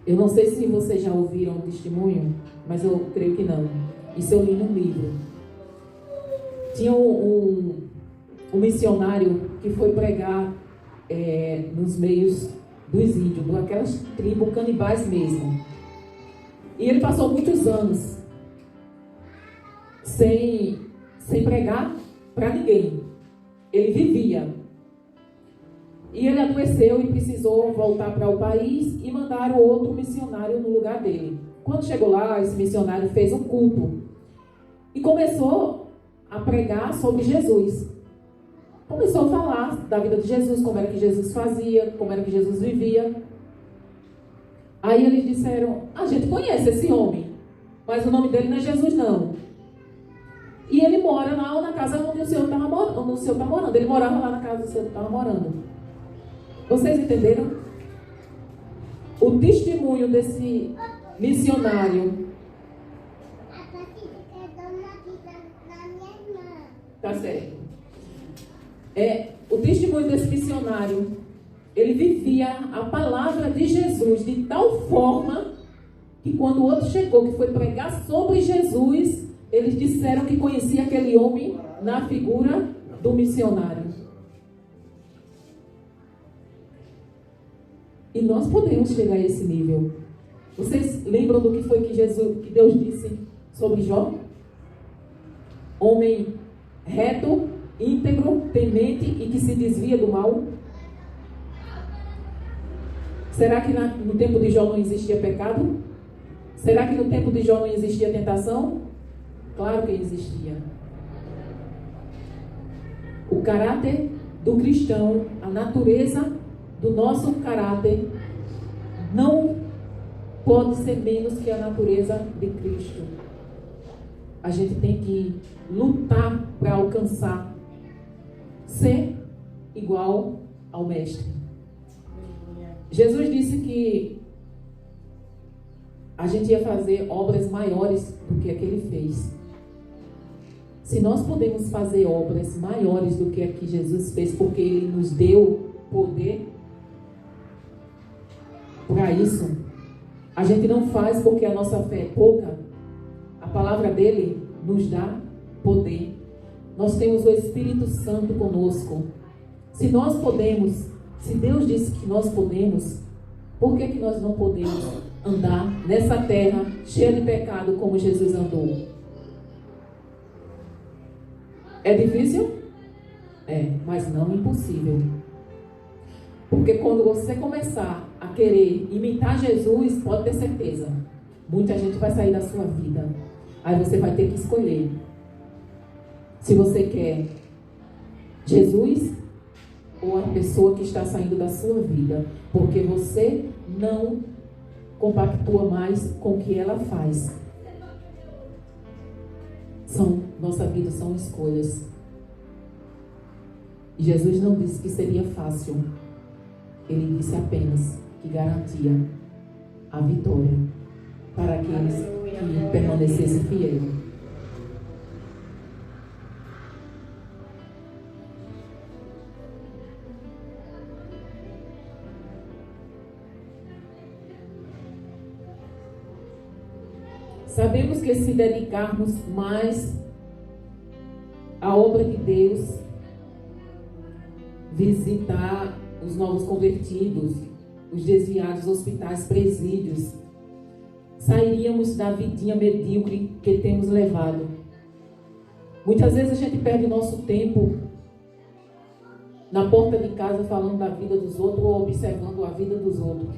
Eu não sei se vocês já ouviram o testemunho, mas eu creio que não. Isso eu li num livro. Tinha um missionário que foi pregar nos meios dos índios, daquelas tribos canibais mesmo. E ele passou muitos anos sem pregar para ninguém. Ele vivia. E ele adoeceu e precisou voltar para o país e mandaram outro missionário no lugar dele. Quando chegou lá, esse missionário fez um culto e começou a pregar sobre Jesus. Começou a falar da vida de Jesus, como era que Jesus fazia, como era que Jesus vivia. Aí eles disseram, a gente conhece esse homem, mas o nome dele não é Jesus não. E ele mora lá na casa onde o Senhor estava morando. Ele morava lá na casa onde o Senhor estava morando. Vocês entenderam? O testemunho desse missionário. Tá certo. O testemunho desse missionário, ele vivia a palavra de Jesus de tal forma que quando o outro chegou, que foi pregar sobre Jesus, eles disseram que conhecia aquele homem na figura do missionário. E nós podemos chegar a esse nível. Vocês lembram do que foi que Deus disse sobre Jó? Homem reto, íntegro, temente e que se desvia do mal. Será que no tempo de Jó não existia pecado? Será que no tempo de Jó não existia tentação? Claro que existia. O caráter do cristão, a natureza do nosso caráter não pode ser menos que a natureza de Cristo. A gente tem que lutar para alcançar ser igual ao Mestre. Jesus disse que a gente ia fazer obras maiores do que a que ele fez. Se nós podemos fazer obras maiores do que a que Jesus fez, porque ele nos deu poder para isso, a gente não faz porque a nossa fé é pouca. A palavra dele nos dá poder. Nós temos o Espírito Santo conosco. Se nós podemos, se Deus disse que nós podemos, por que nós não podemos andar nessa terra cheia de pecado como Jesus andou? É difícil? É, mas não impossível. Porque quando você começar a querer imitar Jesus, pode ter certeza, muita gente vai sair da sua vida. Aí você vai ter que escolher se você quer Jesus ou a pessoa que está saindo da sua vida, porque você não compactua mais com o que ela faz. Nossa vida são escolhas. E Jesus não disse que seria fácil. Ele disse apenas que garantia a vitória para aqueles que permanecessem fiéis. Sabemos que se dedicarmos mais à obra de Deus, visitar os novos convertidos, os desviados, hospitais, presídios, sairíamos da vidinha medíocre que temos levado. Muitas vezes a gente perde o nosso tempo na porta de casa falando da vida dos outros ou observando a vida dos outros.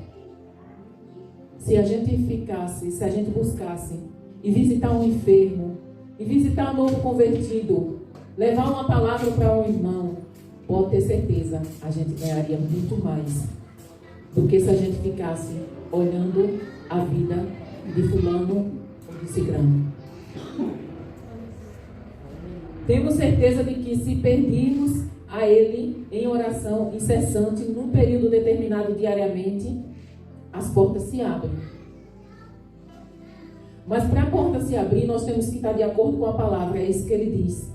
Se a gente ficasse, se a gente buscasse e visitar um enfermo, e visitar um novo convertido, levar uma palavra para um irmão, pode ter certeza, a gente ganharia muito mais do que se a gente ficasse olhando a vida de fulano ou de cicrano. Temos certeza de que se pedirmos a Ele em oração incessante, num período determinado diariamente, as portas se abrem. Mas para a porta se abrir, nós temos que estar de acordo com a palavra. É isso que Ele diz.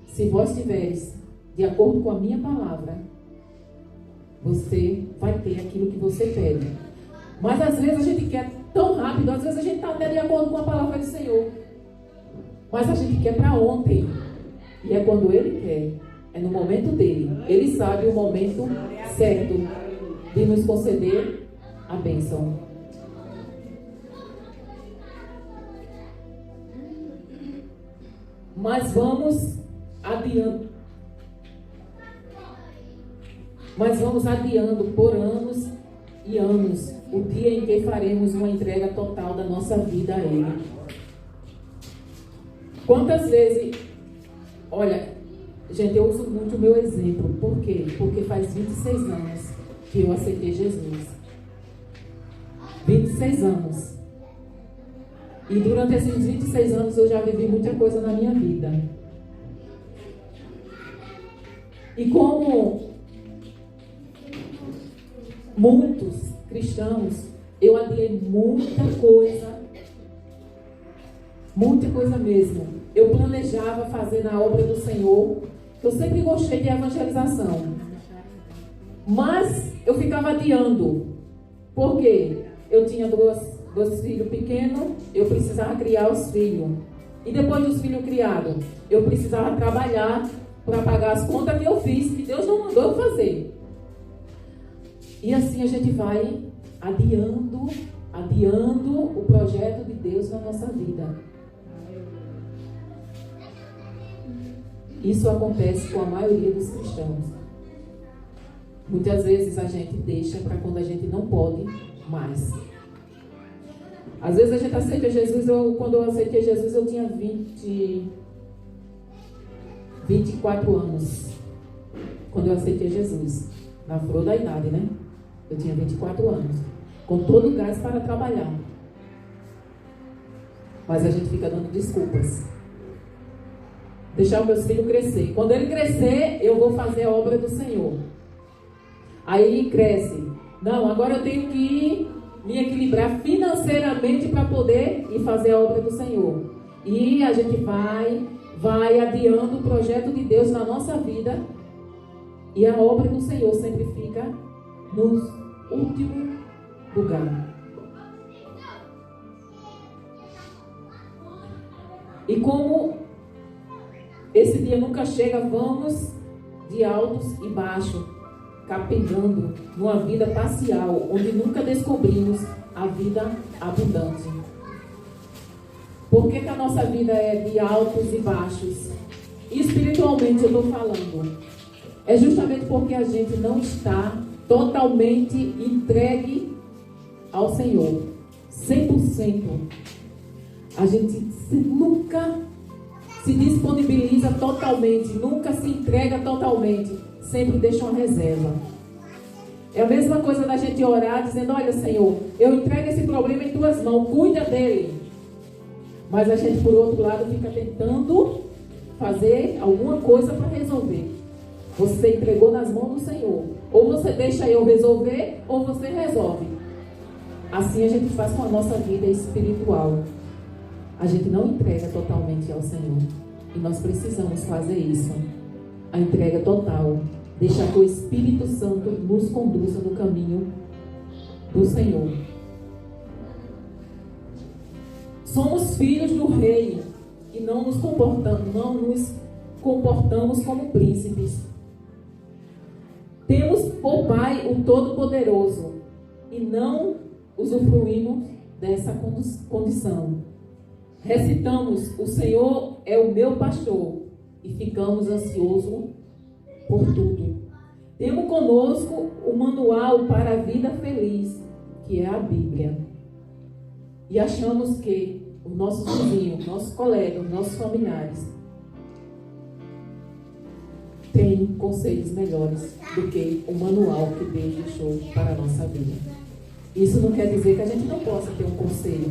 Se vós estiveres de acordo com a minha palavra, você vai ter aquilo que você pede. Mas às vezes a gente quer tão rápido, às vezes a gente está até de acordo com a palavra do Senhor. Mas a gente quer para ontem. E é quando Ele quer. É no momento dele. Ele sabe o momento certo de nos conceder a bênção. Mas vamos adiando por anos e anos o dia em que faremos uma entrega total da nossa vida a Ele. Quantas vezes, olha, gente, eu uso muito o meu exemplo. Por quê? Porque faz 26 anos que eu aceitei Jesus. 26 anos. E durante esses 26 anos eu já vivi muita coisa na minha vida. E como muitos cristãos, eu adiei muita coisa mesmo. Eu planejava fazer na obra do Senhor. Eu sempre gostei de evangelização. Mas eu ficava adiando. Por quê? Eu tinha dois filhos pequenos, eu precisava criar os filhos. E depois dos filhos criados, eu precisava trabalhar para pagar as contas que eu fiz, que Deus não mandou eu fazer. E assim a gente vai adiando o projeto de Deus na nossa vida. Isso acontece com a maioria dos cristãos. Muitas vezes a gente deixa para quando a gente não pode mais. Às vezes a gente aceita Jesus, quando eu aceitei Jesus eu tinha 24 anos. Quando eu aceitei Jesus, na flor da idade, né? Eu tinha 24 anos, com todo o gás para trabalhar. Mas a gente fica dando desculpas. Deixar o meu filho crescer. Quando ele crescer, eu vou fazer a obra do Senhor. Aí cresce. Não, agora eu tenho que me equilibrar financeiramente para poder ir fazer a obra do Senhor. E a gente vai adiando o projeto de Deus na nossa vida. E a obra do Senhor sempre fica no último lugar. E como esse dia nunca chega, vamos de altos e baixos, capengando numa vida parcial, onde nunca descobrimos a vida abundante. Por que a nossa vida é de altos e baixos? Espiritualmente eu estou falando. É justamente porque a gente não está totalmente entregue ao Senhor. 100%. A gente nunca se disponibiliza totalmente, nunca se entrega totalmente, sempre deixa uma reserva. É a mesma coisa da gente orar dizendo: olha, Senhor, eu entrego esse problema em tuas mãos, cuida dele. Mas a gente, por outro lado, fica tentando fazer alguma coisa para resolver. Você entregou nas mãos do Senhor. Ou você deixa eu resolver, ou você resolve. Assim a gente faz com a nossa vida espiritual. A gente não entrega totalmente ao Senhor. E nós precisamos fazer isso. A entrega total. Deixar que o Espírito Santo nos conduza no caminho do Senhor. Somos filhos do Rei. E não nos comportamos como príncipes. Temos por Pai o Todo-Poderoso. E não usufruímos dessa condição. Recitamos: o Senhor é o meu pastor, e ficamos ansiosos por tudo. Temos conosco o manual para a vida feliz, que é a Bíblia. E achamos que os nossos vizinhos, nossos colegas, nossos familiares têm conselhos melhores do que o manual que Deus deixou para a nossa vida. Isso não quer dizer que a gente não possa ter um conselho.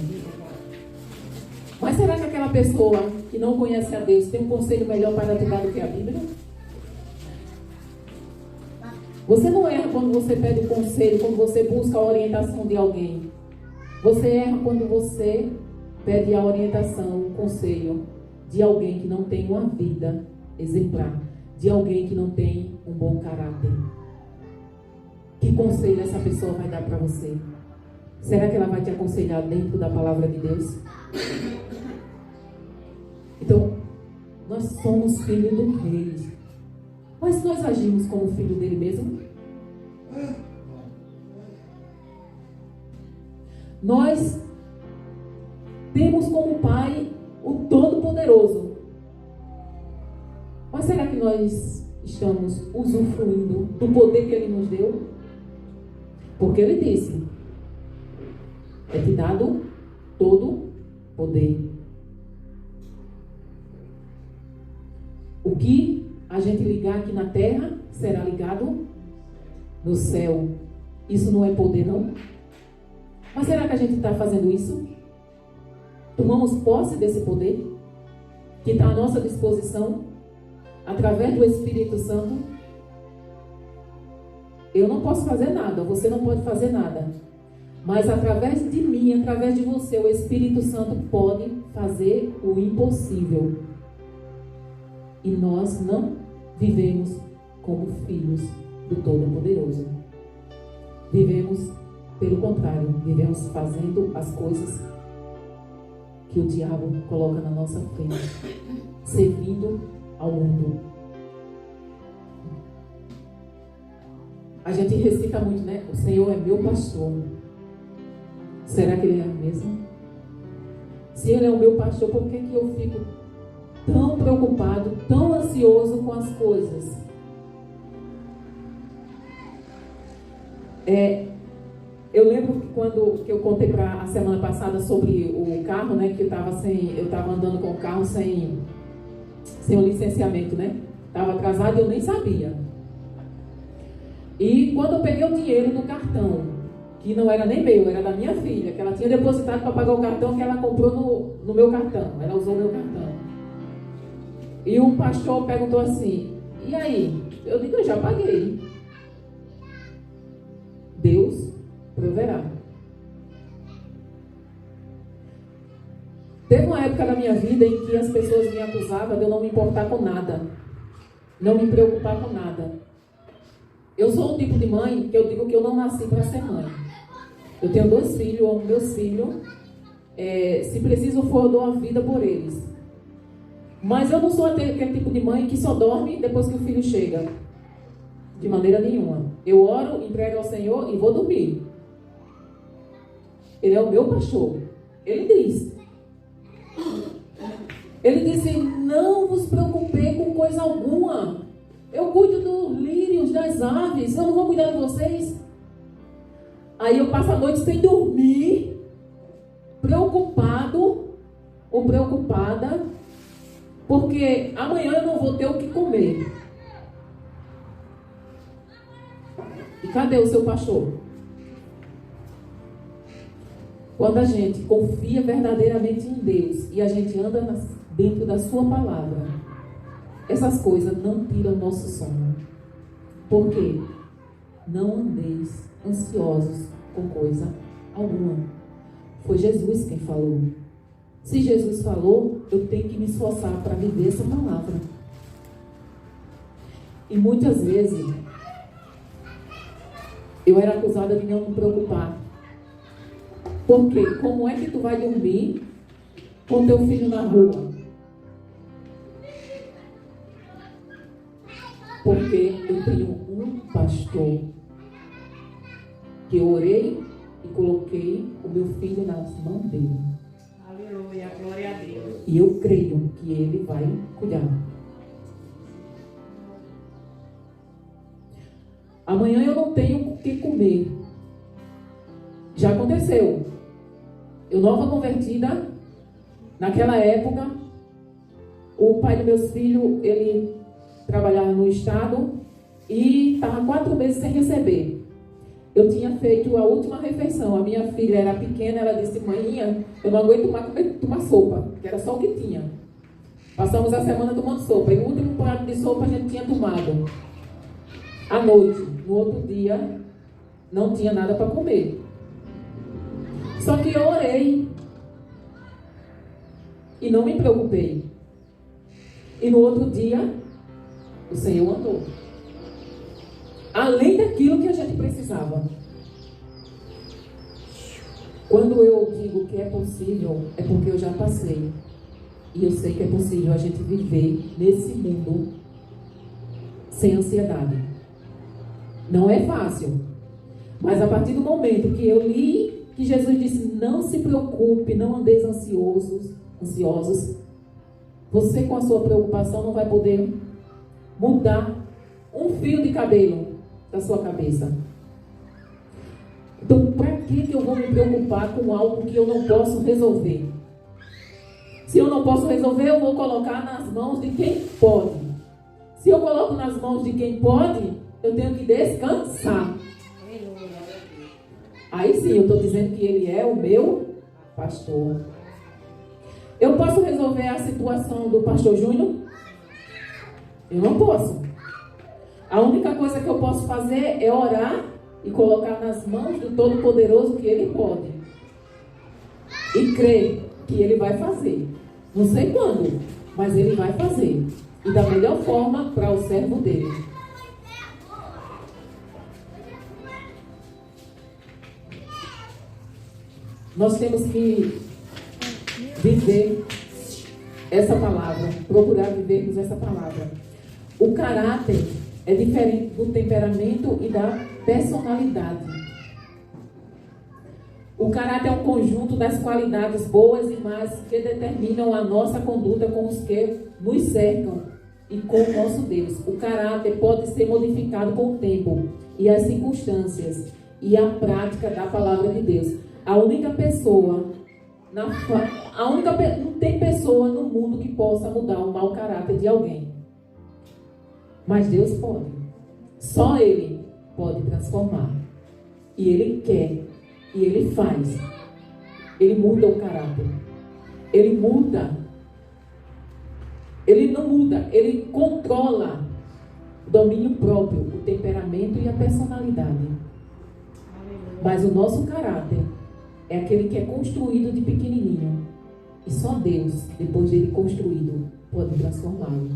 Mas será que aquela pessoa que não conhece a Deus tem um conselho melhor para te dar do que a Bíblia? Você não erra quando você pede o conselho, quando você busca a orientação de alguém. Você erra quando você pede a orientação, o conselho de alguém que não tem uma vida exemplar, de alguém que não tem um bom caráter. Que conselho essa pessoa vai dar para você? Será que ela vai te aconselhar dentro da palavra de Deus? Então, nós somos filhos do Rei. Mas nós agimos como filho dele mesmo? Nós temos como pai o Todo-Poderoso. Mas será que nós estamos usufruindo do poder que ele nos deu? Porque ele disse: é te dado todo poder. O que a gente ligar aqui na terra será ligado no céu. Isso não é poder, não? Mas será que a gente está fazendo isso? Tomamos posse desse poder que está à nossa disposição através do Espírito Santo? Eu não posso fazer nada, você não pode fazer nada. Mas através de mim, através de você, o Espírito Santo pode fazer o impossível. E nós não vivemos como filhos do Todo-Poderoso. Vivemos, pelo contrário, vivemos fazendo as coisas que o diabo coloca na nossa frente, servindo ao mundo. A gente recita muito, né? O Senhor é meu pastor. Será que ele é mesmo? Se ele é o meu pastor, por que eu fico tão preocupado, tão ansioso com as coisas? Eu lembro que quando eu contei a semana passada sobre o carro, né? Que eu estava andando com o carro sem o licenciamento, né? Estava atrasado e eu nem sabia. E quando eu peguei o dinheiro no cartão, que não era nem meu, era da minha filha, que ela tinha depositado para pagar o cartão que ela comprou no meu cartão. Ela usou o meu cartão. E o pastor perguntou assim: e aí? Eu digo: eu já paguei. Deus proverá. Teve uma época da minha vida em que as pessoas me acusavam de eu não me importar com nada, não me preocupar com nada. Eu sou o tipo de mãe que eu digo que eu não nasci para ser mãe. Eu tenho 2 filhos, eu amo meus filhos. Se preciso for, eu dou a vida por eles. Mas eu não sou aquele tipo de mãe que só dorme depois que o filho chega. De maneira nenhuma. Eu oro, entrego ao Senhor e vou dormir. Ele é o meu pastor. Ele disse: não vos preocupei com coisa alguma. Eu cuido dos lírios, das aves. Eu não vou cuidar de vocês. Aí eu passo a noite sem dormir, preocupado ou preocupada, porque amanhã eu não vou ter o que comer. E cadê o seu pastor? Quando a gente confia verdadeiramente em Deus e a gente anda dentro da sua palavra, essas coisas não tiram o nosso sono. Por quê? Não andeis ansiosos com coisa alguma. Foi Jesus quem falou. Se Jesus falou, eu tenho que me esforçar para viver essa palavra. E muitas vezes eu era acusada de não me preocupar. Porque como é que tu vai dormir com teu filho na rua? Porque eu tenho um pastor que eu orei e coloquei o meu filho nas mãos dele. Aleluia, glória a Deus. E eu creio que ele vai cuidar. Amanhã eu não tenho o que comer. Já aconteceu. Eu nova convertida, naquela época, o pai dos meus filhos, ele trabalhava no estado e estava 4 meses sem receber. Eu tinha feito a última refeição. A minha filha era pequena, ela disse: "Maninha, eu não aguento mais tomar sopa", que era só o que tinha. Passamos a semana tomando sopa. E o último prato de sopa a gente tinha tomado à noite. No outro dia, não tinha nada para comer. Só que eu orei e não me preocupei. E no outro dia, o Senhor mandou. Além daquilo que a gente precisava. Quando eu digo que é possível, é porque eu já passei. E eu sei que é possível a gente viver nesse mundo sem ansiedade. Não é fácil. Mas a partir do momento que eu li que Jesus disse: "Não se preocupe, não andeis ansiosos", você com a sua preocupação não vai poder mudar um fio de cabelo da sua cabeça. Então, para que eu vou me preocupar com algo que eu não posso resolver? Se eu não posso resolver, eu vou colocar nas mãos de quem pode. Se eu coloco nas mãos de quem pode, eu tenho que descansar. Aí sim, eu estou dizendo que Ele é o meu pastor. Eu posso resolver a situação do pastor Júnior? Eu não posso. A única coisa que eu posso fazer é orar e colocar nas mãos do Todo-Poderoso que Ele pode. E crer que Ele vai fazer. Não sei quando, mas Ele vai fazer. E da melhor forma para o servo dele. Nós temos que viver essa palavra, procurar vivermos essa palavra. O caráter é diferente do temperamento e da personalidade. O caráter é um conjunto das qualidades boas e más que determinam a nossa conduta com os que nos cercam e com o nosso Deus. O caráter pode ser modificado com o tempo e as circunstâncias e a prática da palavra de Deus. Não tem pessoa no mundo que possa mudar o mau caráter de alguém. Mas Deus pode. Só Ele pode transformar. E Ele quer. E Ele faz. Ele muda o caráter. Ele muda. Ele não muda. Ele controla o domínio próprio, o temperamento e a personalidade. Mas o nosso caráter é aquele que é construído de pequenininho. E só Deus, depois dele construído, pode transformá-lo.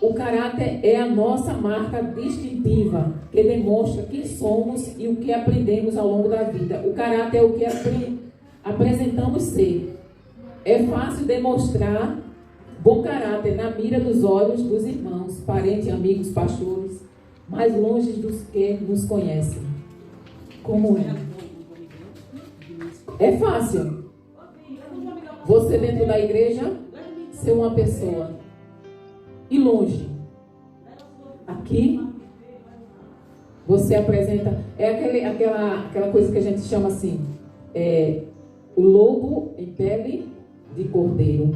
O caráter é a nossa marca distintiva, que demonstra quem somos e o que aprendemos ao longo da vida. O caráter é o que apresentamos ser. É fácil demonstrar bom caráter na mira dos olhos dos irmãos, parentes, amigos, pastores, mais longe dos que nos conhecem. Como é? É fácil. Você dentro da igreja ser uma pessoa. E longe. Aqui, você apresenta... É aquela coisa que a gente chama assim... o lobo em pele de cordeiro.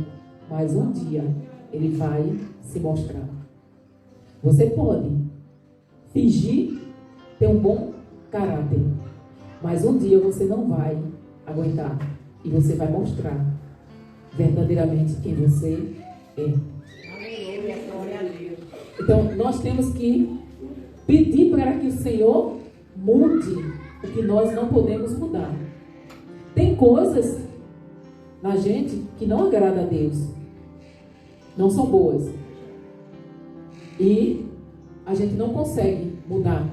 Mas um dia, ele vai se mostrar. Você pode fingir ter um bom caráter. Mas um dia você não vai aguentar. E você vai mostrar verdadeiramente quem você é. Então, nós temos que pedir para que o Senhor mude o que nós não podemos mudar. Tem coisas na gente que não agrada a Deus. Não são boas. E a gente não consegue mudar.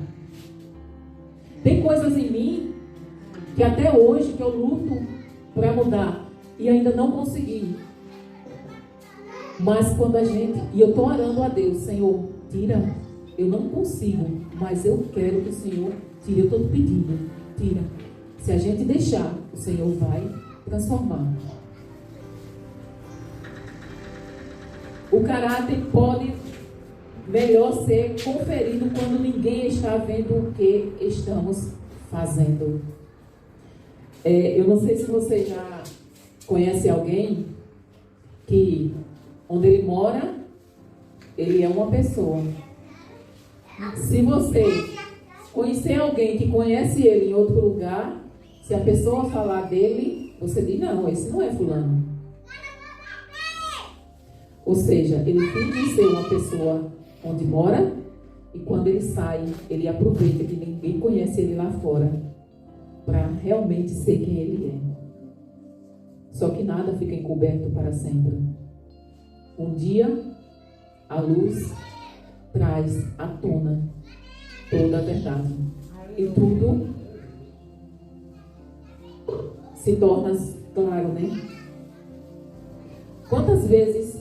Tem coisas em mim que até hoje que eu luto para mudar e ainda não consegui. Mas quando e eu estou orando a Deus: Senhor, tira, eu não consigo mas eu quero que o Senhor tire, eu estou pedindo, tira. Se a gente deixar, o Senhor vai transformar. O caráter pode melhor ser conferido quando ninguém está vendo o que estamos fazendo. Eu não sei se você já conhece alguém que, onde ele mora, ele é uma pessoa. Se você conhecer alguém que conhece ele em outro lugar, se a pessoa falar dele, você diz, não, esse não é fulano. Ou seja, ele tem que ser uma pessoa onde mora, e quando ele sai, ele aproveita que ninguém conhece ele lá fora, para realmente ser quem ele é. Só que nada fica encoberto para sempre. Um dia, a luz traz à tona toda a verdade. E tudo se torna claro, né? Quantas vezes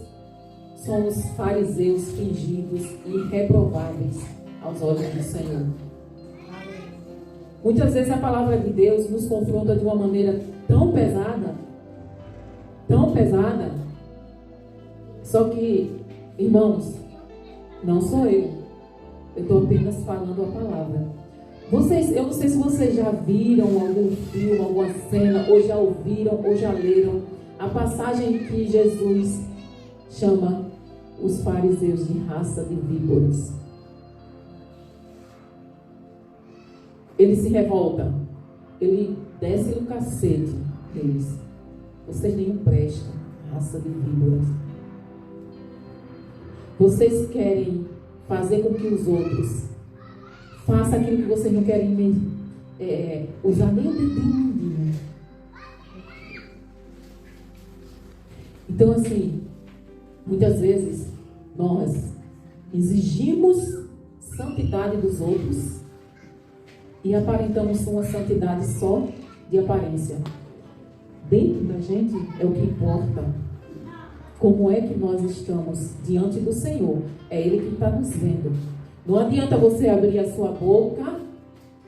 somos fariseus fingidos e reprováveis aos olhos do Senhor? Muitas vezes a palavra de Deus nos confronta de uma maneira tão pesada, só que, irmãos, não sou eu estou apenas falando a palavra. Eu não sei se vocês já viram algum filme, alguma cena, ou já ouviram, ou já leram a passagem que Jesus chama os fariseus de raça de víboras. Ele se revolta, ele desce no cacete deles. Vocês nem prestam, raça de víboras. Vocês querem fazer com que os outros façam aquilo que vocês não querem usar nem o dedinho. Então, assim, muitas vezes nós exigimos santidade dos outros e aparentamos uma santidade só de aparência. Dentro da gente é o que importa. Como é que nós estamos diante do Senhor? É Ele que está nos vendo. Não adianta você abrir a sua boca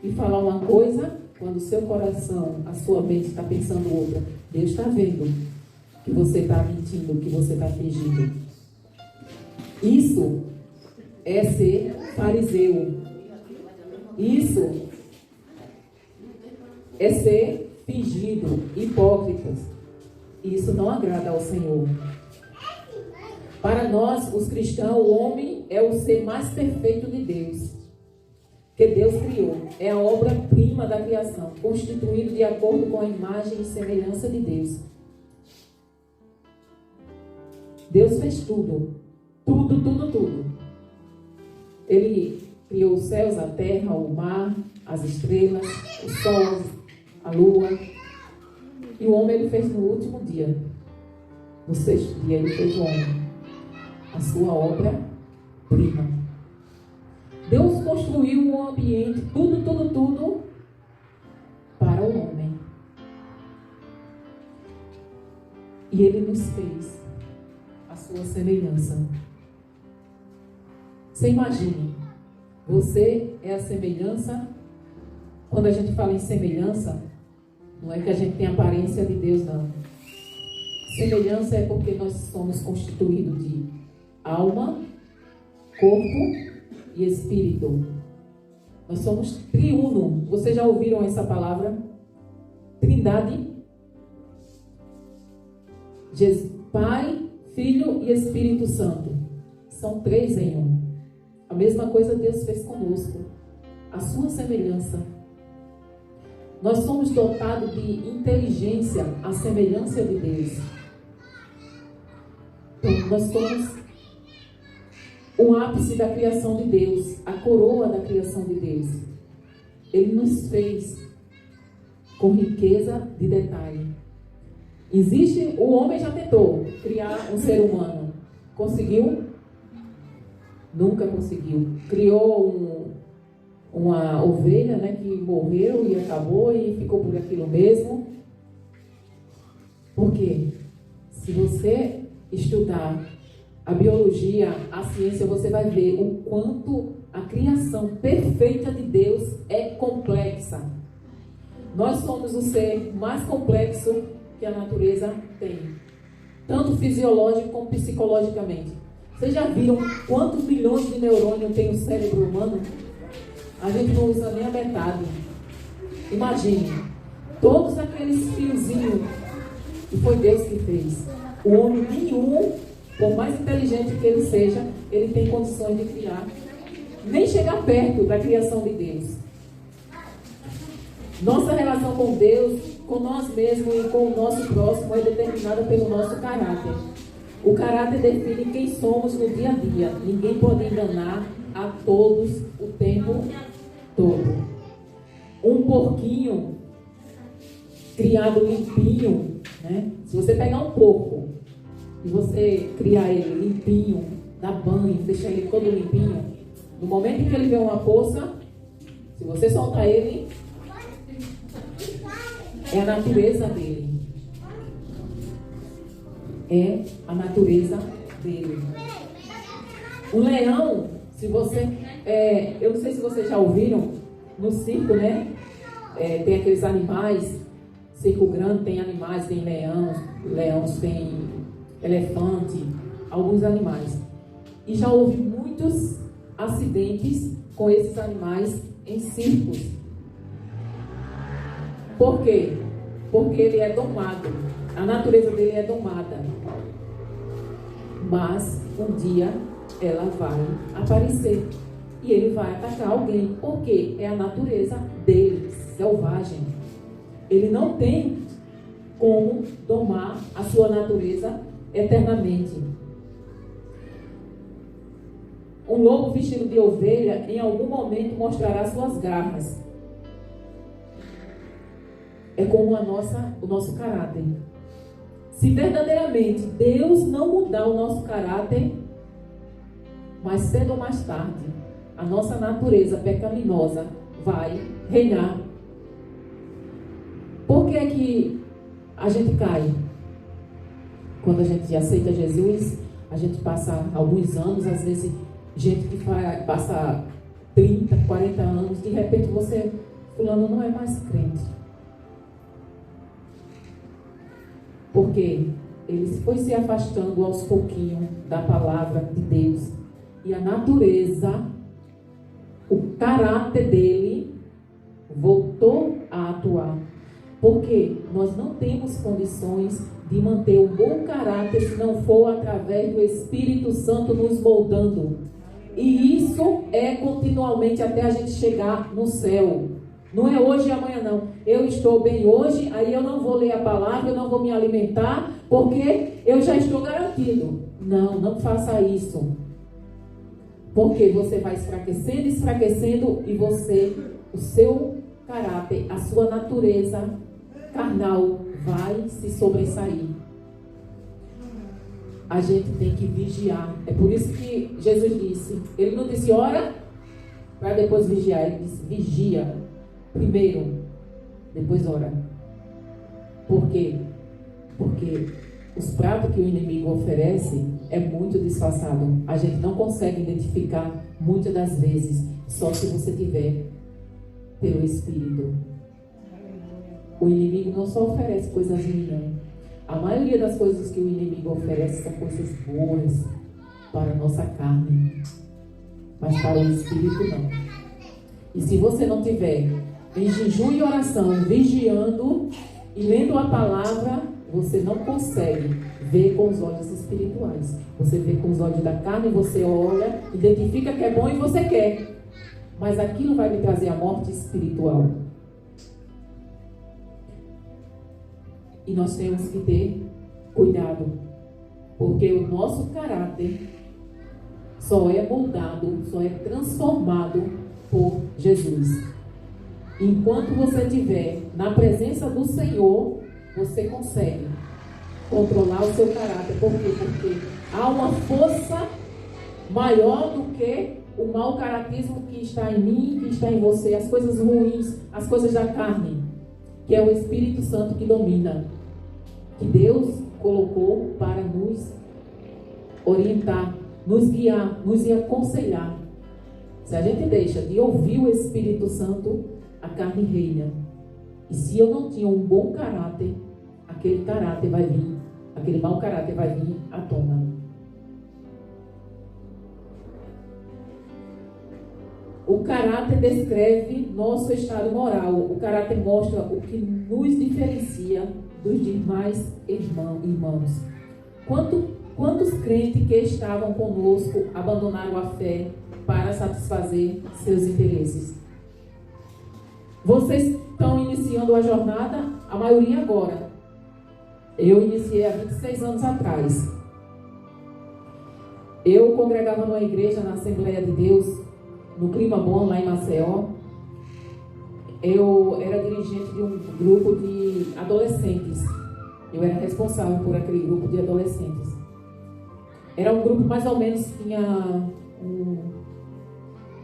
e falar uma coisa quando o seu coração, a sua mente está pensando outra. Deus está vendo que você está mentindo, que você está fingindo. Isso é ser fariseu. Isso é ser fingido, hipócritas. Isso não agrada ao Senhor. Para nós, os cristãos, o homem é o ser mais perfeito de Deus, que Deus criou. É a obra-prima da criação, constituído de acordo com a imagem e semelhança de Deus. Deus fez tudo. Tudo. Ele criou os céus, a terra, o mar, as estrelas, o sol, a lua. E o homem ele fez no último dia. No sexto dia ele fez o homem. A sua obra-prima. Deus construiu um ambiente, tudo para o homem. E Ele nos fez a sua semelhança. Você imagine, você é a semelhança. Quando a gente fala em semelhança, não é que a gente tem a aparência de Deus, não. Semelhança é porque nós somos constituídos de alma, corpo e espírito. Nós somos triuno. Vocês já ouviram essa palavra? Trindade? Pai, Filho e Espírito Santo. São três em um. A mesma coisa Deus fez conosco. A sua semelhança. Nós somos dotados de inteligência, à semelhança de Deus. Então, nós somos o ápice da criação de Deus, a coroa da criação de Deus. Ele nos fez com riqueza de detalhe. O homem já tentou criar um ser humano. Conseguiu? Nunca conseguiu. Criou uma ovelha, né, que morreu e acabou e ficou por aquilo mesmo. Por quê? Se você estudar a biologia, a ciência, você vai ver o quanto a criação perfeita de Deus é complexa. Nós somos o ser mais complexo que a natureza tem, tanto fisiológico como psicologicamente. Vocês já viram quantos bilhões de neurônios tem o cérebro humano? A gente não usa nem a metade. Imagine, todos aqueles fiozinhos que foi Deus que fez. O homem nenhum, por mais inteligente que ele seja, ele tem condições de criar, nem chegar perto da criação de Deus. Nossa relação com Deus, com nós mesmos e com o nosso próximo é determinada pelo nosso caráter. O caráter define quem somos no dia a dia. Ninguém pode enganar a todos o tempo todo. Um porquinho criado limpinho, né? Se você pegar um porco e você criar ele limpinho, dar banho, deixar ele todo limpinho, no momento em que ele vê uma poça, se você soltar ele, é a natureza dele. É a natureza dele. O leão, se você... eu não sei se vocês já ouviram, no circo, né? Tem aqueles animais, circo grande tem animais, tem leões tem elefante, alguns animais. E já houve muitos acidentes com esses animais em circos. Por quê? Porque ele é domado. A natureza dele é domada. Mas um dia ela vai aparecer e ele vai atacar alguém. Porque é a natureza dele, selvagem. Ele não tem como domar a sua natureza eternamente. Um lobo vestido de ovelha em algum momento mostrará suas garras. É como o nosso caráter. Se verdadeiramente Deus não mudar o nosso caráter, mais cedo ou mais tarde, a nossa natureza pecaminosa vai reinar. Por que é que a gente cai? Quando a gente aceita Jesus, a gente passa alguns anos, às vezes gente que passa 30, 40 anos, de repente fulano não é mais crente. Porque ele foi se afastando aos pouquinhos da palavra de Deus. E a natureza, o caráter dele, voltou a atuar. Porque nós não temos condições de manter um bom caráter se não for através do Espírito Santo nos moldando. E isso é continuamente até a gente chegar no céu. Não é hoje e amanhã, não. Eu estou bem hoje, aí eu não vou ler a palavra, eu não vou me alimentar, porque eu já estou garantido. Não, não faça isso. Porque você vai enfraquecendo, e o seu caráter, a sua natureza carnal vai se sobressair. A gente tem que vigiar. É por isso que Jesus disse, ele não disse ora para depois vigiar, ele disse vigia primeiro, depois ora. Por quê? Porque os pratos que o inimigo oferece é muito disfarçado. A gente não consegue identificar muitas das vezes, só se você tiver pelo Espírito. O inimigo não só oferece coisas ruins, não. A maioria das coisas que o inimigo oferece são coisas boas para a nossa carne, mas para o Espírito não. E se você não tiver em jejum e oração, vigiando e lendo a palavra, você não consegue ver com os olhos espirituais. Você vê com os olhos da carne, você olha, identifica que é bom e você quer. Mas aquilo vai lhe trazer a morte espiritual. E nós temos que ter cuidado, porque o nosso caráter só é moldado, só é transformado por Jesus. Enquanto você estiver na presença do Senhor, você consegue controlar o seu caráter. Por quê? Porque há uma força maior do que o mau caratismo que está em mim, que está em você, as coisas ruins, as coisas da carne, que é o Espírito Santo que domina, que Deus colocou para nos orientar, nos guiar, nos aconselhar. Se a gente deixa de ouvir o Espírito Santo, a carne reina. E se eu não tinha um bom caráter, aquele caráter vai vir, aquele mau caráter vai vir à tona. O caráter descreve nosso estado moral. O caráter mostra o que nos diferencia dos demais irmãos. Quantos crentes que estavam conosco abandonaram a fé para satisfazer seus interesses? Vocês estão iniciando a jornada, a maioria agora. Eu iniciei há 26 anos atrás. Eu congregava numa igreja, na Assembleia de Deus, no Clima Bom, lá em Maceió. Eu era dirigente de um grupo de adolescentes. Eu era responsável por aquele grupo de adolescentes. Era um grupo mais ou menos, tinha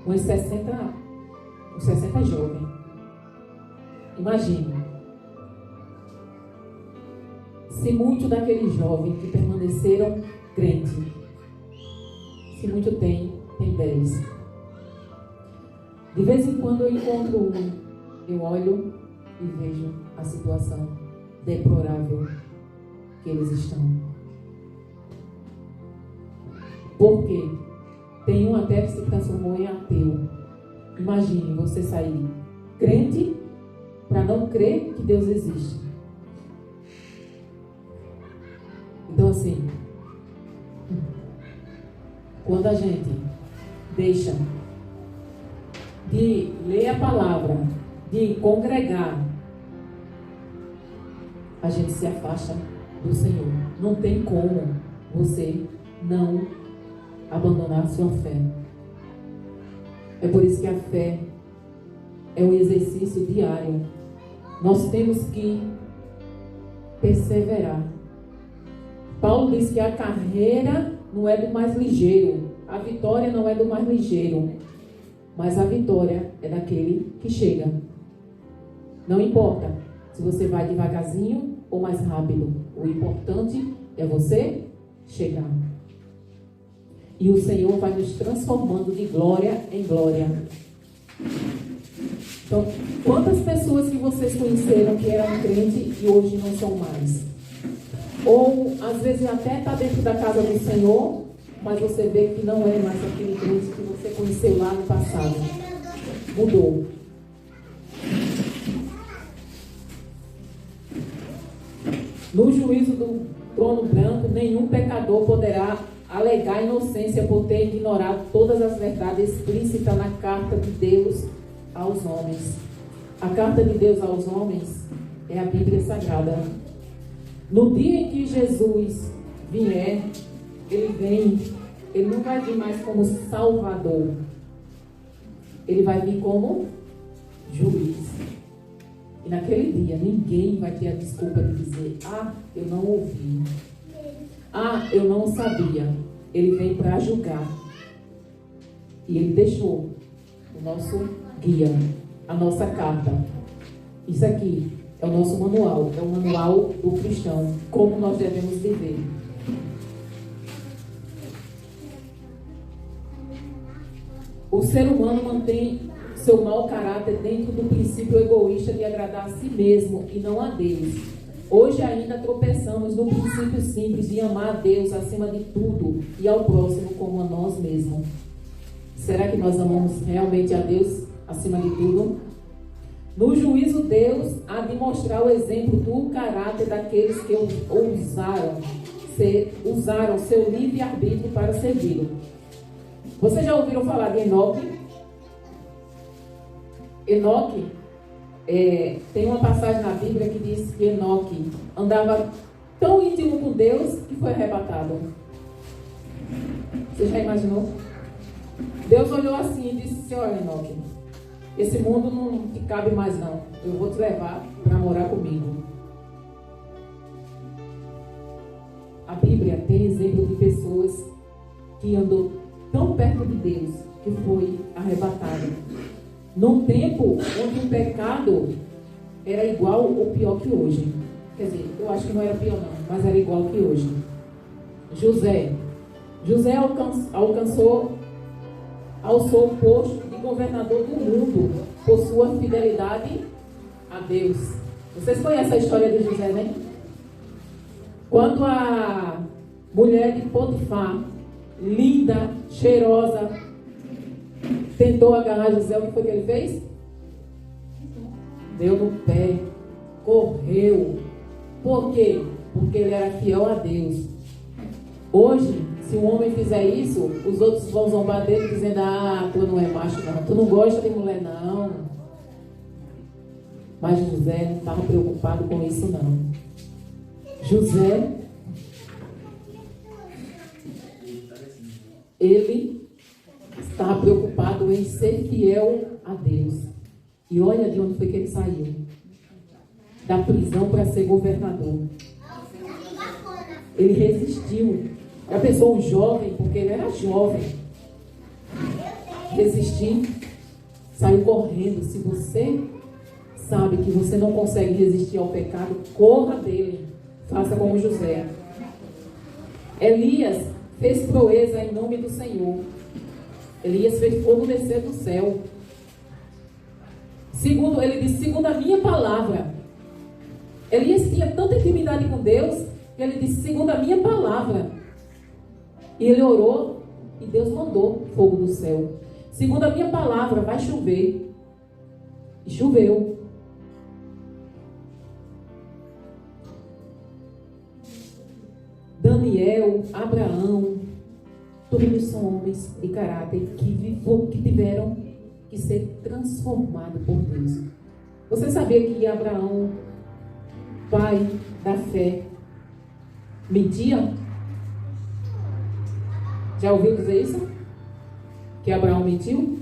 uns 60 jovens. Imagine. Se muitos daqueles jovens que permaneceram crentes, se muito tem 10. De vez em quando eu encontro um, eu olho e vejo a situação deplorável que eles estão. Por quê? Tem um até que se transformou em ateu. Imagine você sair crente para não crer que Deus existe. Então assim, quando a gente deixa de ler a palavra, de congregar, a gente se afasta do Senhor. Não tem como você não abandonar a sua fé. É por isso que a fé é um exercício diário. Nós temos que perseverar. Paulo diz que a carreira não é do mais ligeiro, a vitória não é do mais ligeiro, mas a vitória é daquele que chega. Não importa se você vai devagarzinho ou mais rápido, o importante é você chegar. E o Senhor vai nos transformando de glória em glória. Então, quantas pessoas que vocês conheceram que eram crentes e hoje não são mais? Ou, às vezes, até está dentro da casa do Senhor, mas você vê que não é mais aquele crente que você conheceu lá no passado. Mudou. No juízo do trono branco, nenhum pecador poderá alegar inocência por ter ignorado todas as verdades explícitas na carta de Deus aos homens. A carta de Deus aos homens é a Bíblia Sagrada. No dia em que Jesus vier, ele não vai vir mais como Salvador. Ele vai vir como juiz. E naquele dia, ninguém vai ter a desculpa de dizer: ah, eu não ouvi. Ah, eu não sabia. Ele veio para julgar. E ele deixou o nosso guia, a nossa carta. Isso aqui é o nosso manual. É o manual do cristão. Como nós devemos viver. O ser humano mantém seu mau caráter dentro do princípio egoísta de agradar a si mesmo e não a Deus. Hoje ainda tropeçamos no princípio simples de amar a Deus acima de tudo e ao próximo como a nós mesmos. Será que nós amamos realmente a Deus acima de tudo? No juízo, Deus há de mostrar o exemplo do caráter daqueles que usaram seu livre-arbítrio para servi-lo. Vocês já ouviram falar de Enoque? Enoque, tem uma passagem na Bíblia que diz que Enoque andava tão íntimo com Deus que foi arrebatado. Você já imaginou? Deus olhou assim e disse: olha, Enoque, esse mundo não te cabe mais não. Eu vou te levar para morar comigo. A Bíblia tem exemplo de pessoas que andou tão perto de Deus que foi arrebatado. Num tempo onde o pecado era igual ou pior que hoje. Quer dizer, eu acho que não era pior não, mas era igual que hoje. José alcançou alçou o posto de governador do mundo por sua fidelidade a Deus. Vocês conhecem a história de José, né? Quando a mulher de Potifar, linda, cheirosa, tentou agarrar José, o que foi que ele fez? Deu no pé, correu. Por quê? Porque ele era fiel a Deus. Hoje, se um homem fizer isso, os outros vão zombar dele dizendo: ah, tu não é macho não, tu não gosta de mulher não. Mas José não estava preocupado com isso não. José, ele estava preocupado em ser fiel a Deus. E olha de onde foi que ele saiu. Da prisão para ser governador. Ele resistiu. Já pensou um jovem, porque ele era jovem. Resistiu, saiu correndo. Se você sabe que você não consegue resistir ao pecado, corra dele. Faça como José. Elias fez proeza em nome do Senhor. Elias fez fogo descer do céu. Segundo, ele disse, segundo a minha palavra. Elias tinha tanta intimidade com Deus, que ele disse, segundo a minha palavra. E ele orou, e Deus mandou fogo do céu. Segundo a minha palavra, vai chover. E choveu. Daniel, Abraão, todos são homens de caráter que tiveram que ser transformados por Deus. Você sabia que Abraão, pai da fé, mentia? Já ouviu dizer isso? Que Abraão mentiu?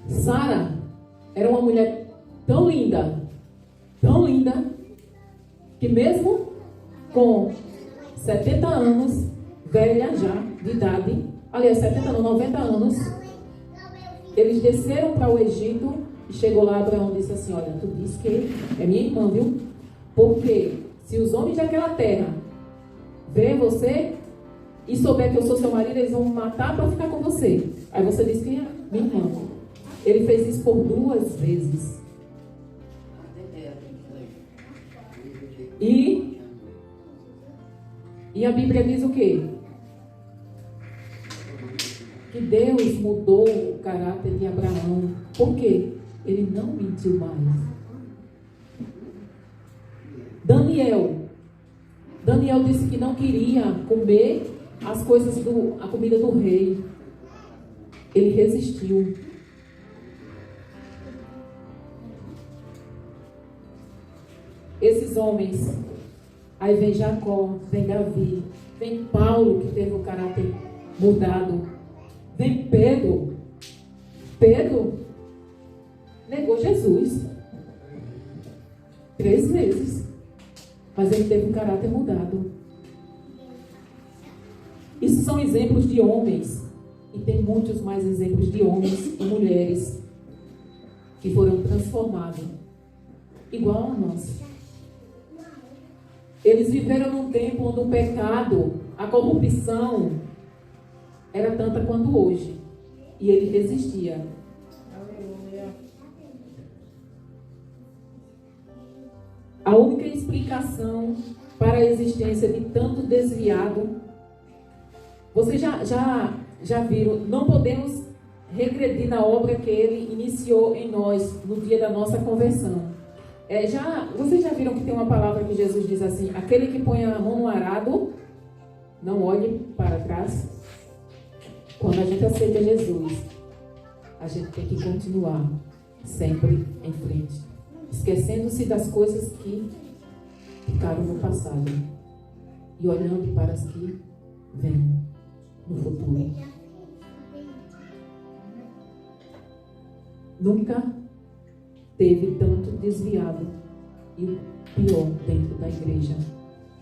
Sara era uma mulher tão linda, que mesmo com 70 anos, velha já, de idade, aliás, 70 não, 90 anos, eles desceram para o Egito e chegou lá, Abraão disse assim, olha, tu disse que é minha irmã, viu? Porque se os homens daquela terra ver você e souber que eu sou seu marido, eles vão me matar para ficar com você. Aí você diz que é minha irmã. Ele fez isso por 2 vezes. E a Bíblia diz o quê? Que Deus mudou o caráter de Abraão. Por quê? Ele não mentiu mais. Daniel disse que não queria comer as coisas a comida do rei. Ele resistiu. Esses homens, aí vem Jacó, vem Davi, vem Paulo, que teve o caráter mudado, vem Pedro. Pedro negou Jesus 3 vezes, mas ele teve um caráter mudado. Isso são exemplos de homens, e tem muitos mais exemplos de homens e mulheres que foram transformados, igual a nós. Eles viveram num tempo onde o pecado, a corrupção, era tanta quanto hoje. E ele resistia. A única explicação para a existência de tanto desviado, vocês já viram, não podemos regredir na obra que ele iniciou em nós no dia da nossa conversão. Vocês já viram que tem uma palavra que Jesus diz assim, aquele que põe a mão no arado, não olhe para trás. Quando a gente aceita Jesus, a gente tem que continuar sempre em frente, esquecendo-se das coisas que ficaram no passado e olhando para as que vêm no futuro. Nunca teve tanto desviado e o pior dentro da igreja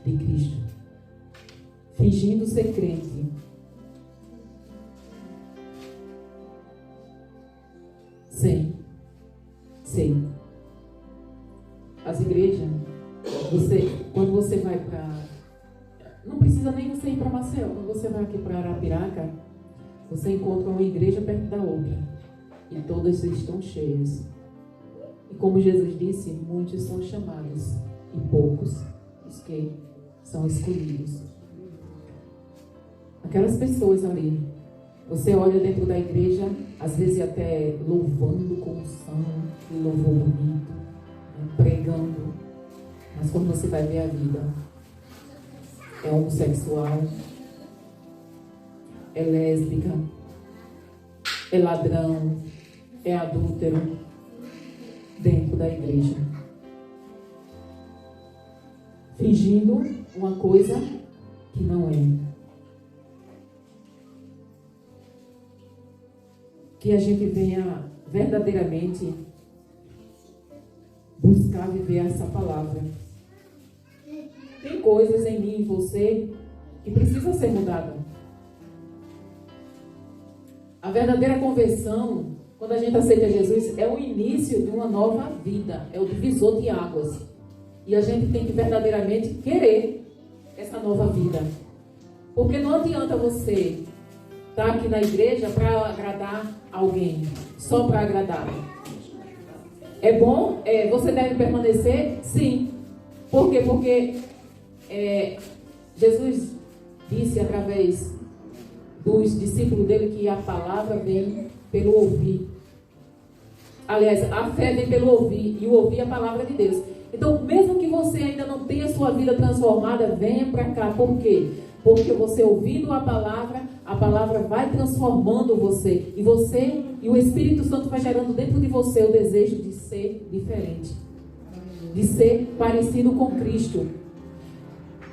de Cristo, fingindo ser crente. Sim. As igrejas, quando você vai para... Não precisa precisa nem você ir para Maceió. Quando você vai aqui para Arapiraca, você encontra uma igreja perto da outra. E todas estão cheias. E como Jesus disse, muitos são chamados e poucos os que são escolhidos. Aquelas pessoas ali, você olha dentro da igreja, às vezes até louvando com unção, e louvor bonito, né, pregando, mas quando você vai ver a vida, é homossexual, é lésbica, é ladrão, é adúltero dentro da igreja, fingindo uma coisa que não é. Que a gente venha verdadeiramente buscar viver essa palavra. Tem coisas em mim e em você que precisam ser mudadas. A verdadeira conversão, quando a gente aceita Jesus, é o início de uma nova vida, é o divisor de águas. E a gente tem que verdadeiramente querer essa nova vida. Porque não adianta você estar aqui na igreja para agradar alguém, só para agradar. É bom? Você deve permanecer? Sim. Por quê? Porque Jesus disse através dos discípulos dele que a palavra vem pelo ouvir. Aliás, a fé vem pelo ouvir, e o ouvir é a palavra de Deus. Então, mesmo que você ainda não tenha sua vida transformada, venha para cá. Por quê? Porque você ouvindo a palavra vai transformando você. E o Espírito Santo vai gerando dentro de você o desejo de ser diferente. De ser parecido com Cristo.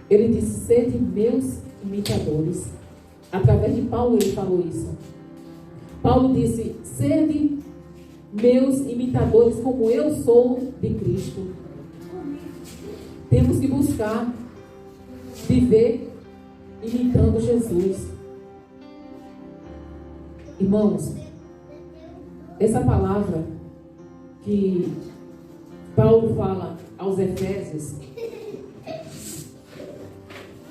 Ele disse, sede meus imitadores. Através de Paulo ele falou isso. Paulo disse, sede meus imitadores como eu sou de Cristo. Temos que buscar viver imitando Jesus. Irmãos, essa palavra que Paulo fala aos Efésios,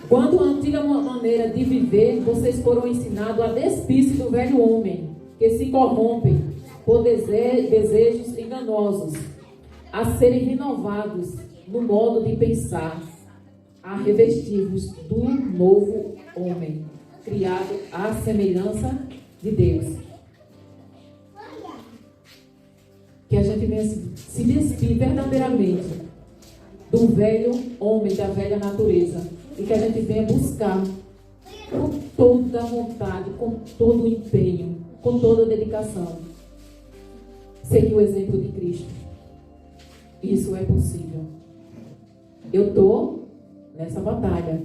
quanto à antiga maneira de viver, vocês foram ensinados a despir-se do velho homem, que se corrompem por desejos enganosos, a serem renovados no modo de pensar, a revestir-vos do novo homem, criado à semelhança de Deus. Que a gente venha se despir verdadeiramente do velho homem, da velha natureza, e que a gente venha buscar com toda a vontade, com todo o empenho, com toda a dedicação, seguir o exemplo de Cristo. Isso é possível. Eu estou nessa batalha.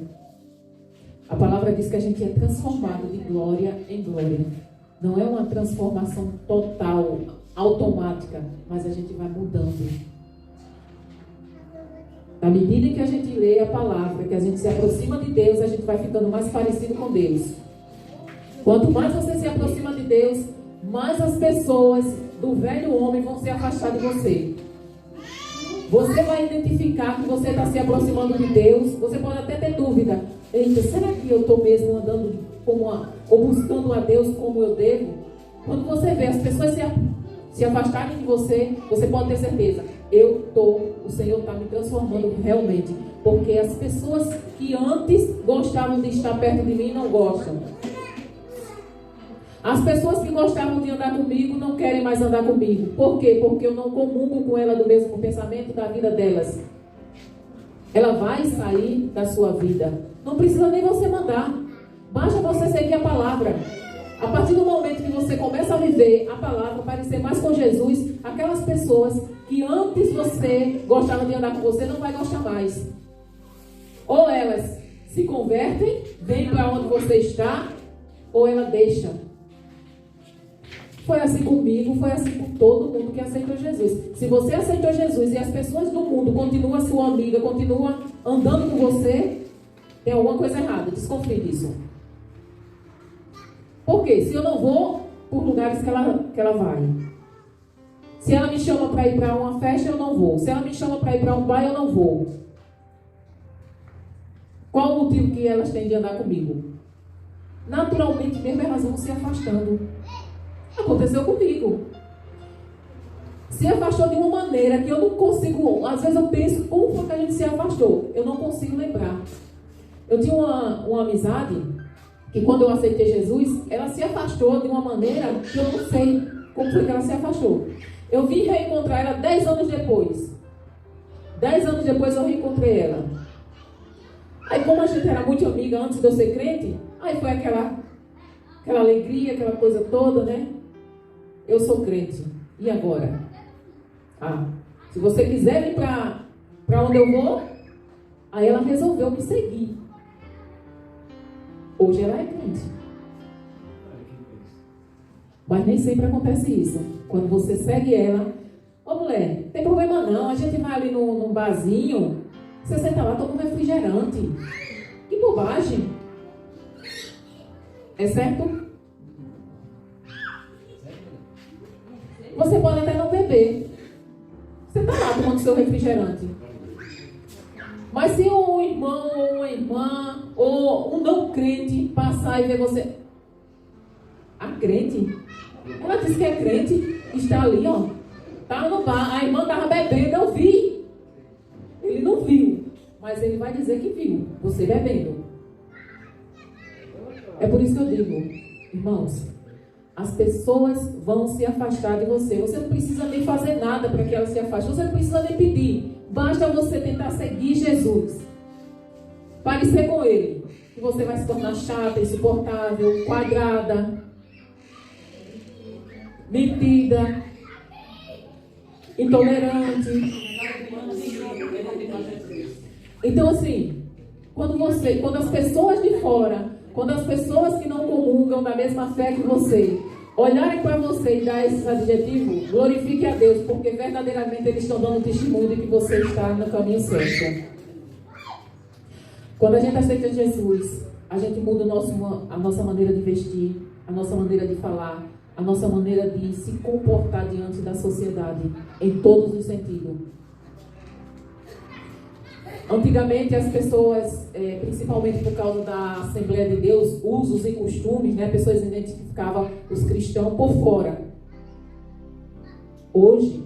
A palavra diz que a gente é transformado de glória em glória. Não é uma transformação total, automática, mas a gente vai mudando. Na medida que a gente lê a palavra, que a gente se aproxima de Deus, a gente vai ficando mais parecido com Deus. Quanto mais você se aproxima de Deus, mais as pessoas do velho homem vão se afastar de você. Você vai identificar que você está se aproximando de Deus. Você pode até ter dúvida. Eita, será que eu estou mesmo andando ou buscando a Deus como eu devo? Quando você vê as pessoas se afastarem de você, você pode ter certeza. O Senhor está me transformando realmente. Porque as pessoas que antes gostavam de estar perto de mim não gostam. As pessoas que gostavam de andar comigo não querem mais andar comigo. Por quê? Porque eu não comungo com ela do mesmo pensamento da vida delas. Ela vai sair da sua vida. Não precisa nem você mandar. Basta você seguir a palavra. A partir do momento que você começa a viver a palavra, parecer mais com Jesus, aquelas pessoas que antes você gostava de andar com você, não vai gostar mais. Ou elas se convertem, vêm para onde você está, ou ela deixa. Foi assim comigo, foi assim com todo mundo que aceitou Jesus. Se você aceitou Jesus e as pessoas do mundo continuam sua amiga, continuam andando com você, tem alguma coisa errada, desconfie disso. Por quê? Se eu não vou por lugares que ela vai. Se ela me chama para ir para uma festa, eu não vou. Se ela me chama para ir para um bar, eu não vou. Qual o motivo que elas têm de andar comigo? Naturalmente mesmo elas vão se afastando. Aconteceu comigo. Se afastou de uma maneira que eu não consigo. Às vezes eu penso, como foi que a gente se afastou? Eu não consigo lembrar. Eu tinha uma amizade que quando eu aceitei Jesus, ela se afastou de uma maneira que eu não sei como foi que ela se afastou. Eu vim reencontrar ela 10 anos depois. 10 anos depois eu reencontrei ela. Aí como a gente era muito amiga antes de eu ser crente, aí foi aquela alegria, aquela coisa toda, né? Eu sou crente. E agora? Se você quiser vir para onde eu vou, aí ela resolveu me seguir. Hoje ela é crente. Mas nem sempre acontece isso. Quando você segue ela, ô mulher, não tem problema não, a gente vai ali num barzinho, você senta lá, toma um refrigerante. Que bobagem. É certo? Você pode até não beber. Você está lá tomando seu refrigerante. Mas se um irmão ou uma irmã ou um não crente passar e ver você... A crente? Ela disse que é crente. Está ali, ó. Estava no bar. A irmã estava bebendo, eu vi. Ele não viu. Mas ele vai dizer que viu. Você bebendo. É por isso que eu digo, irmãos, as pessoas vão se afastar de você. Você não precisa nem fazer nada para que elas se afastem. Você não precisa nem pedir. Basta você tentar seguir Jesus. Parecer com Ele. Que você vai se tornar chata, insuportável, quadrada, metida, intolerante. Então assim, quando as pessoas de fora, quando as pessoas que não comungam da mesma fé que você, olharem para você e dar esses adjetivos, glorifique a Deus, porque verdadeiramente eles estão dando testemunho de que você está no caminho certo. Quando a gente aceita Jesus, a gente muda a nossa maneira de vestir, a nossa maneira de falar, a nossa maneira de se comportar diante da sociedade, em todos os sentidos. Antigamente as pessoas, principalmente por causa da Assembleia de Deus, usos e costumes, né, pessoas identificavam os cristãos por fora. Hoje,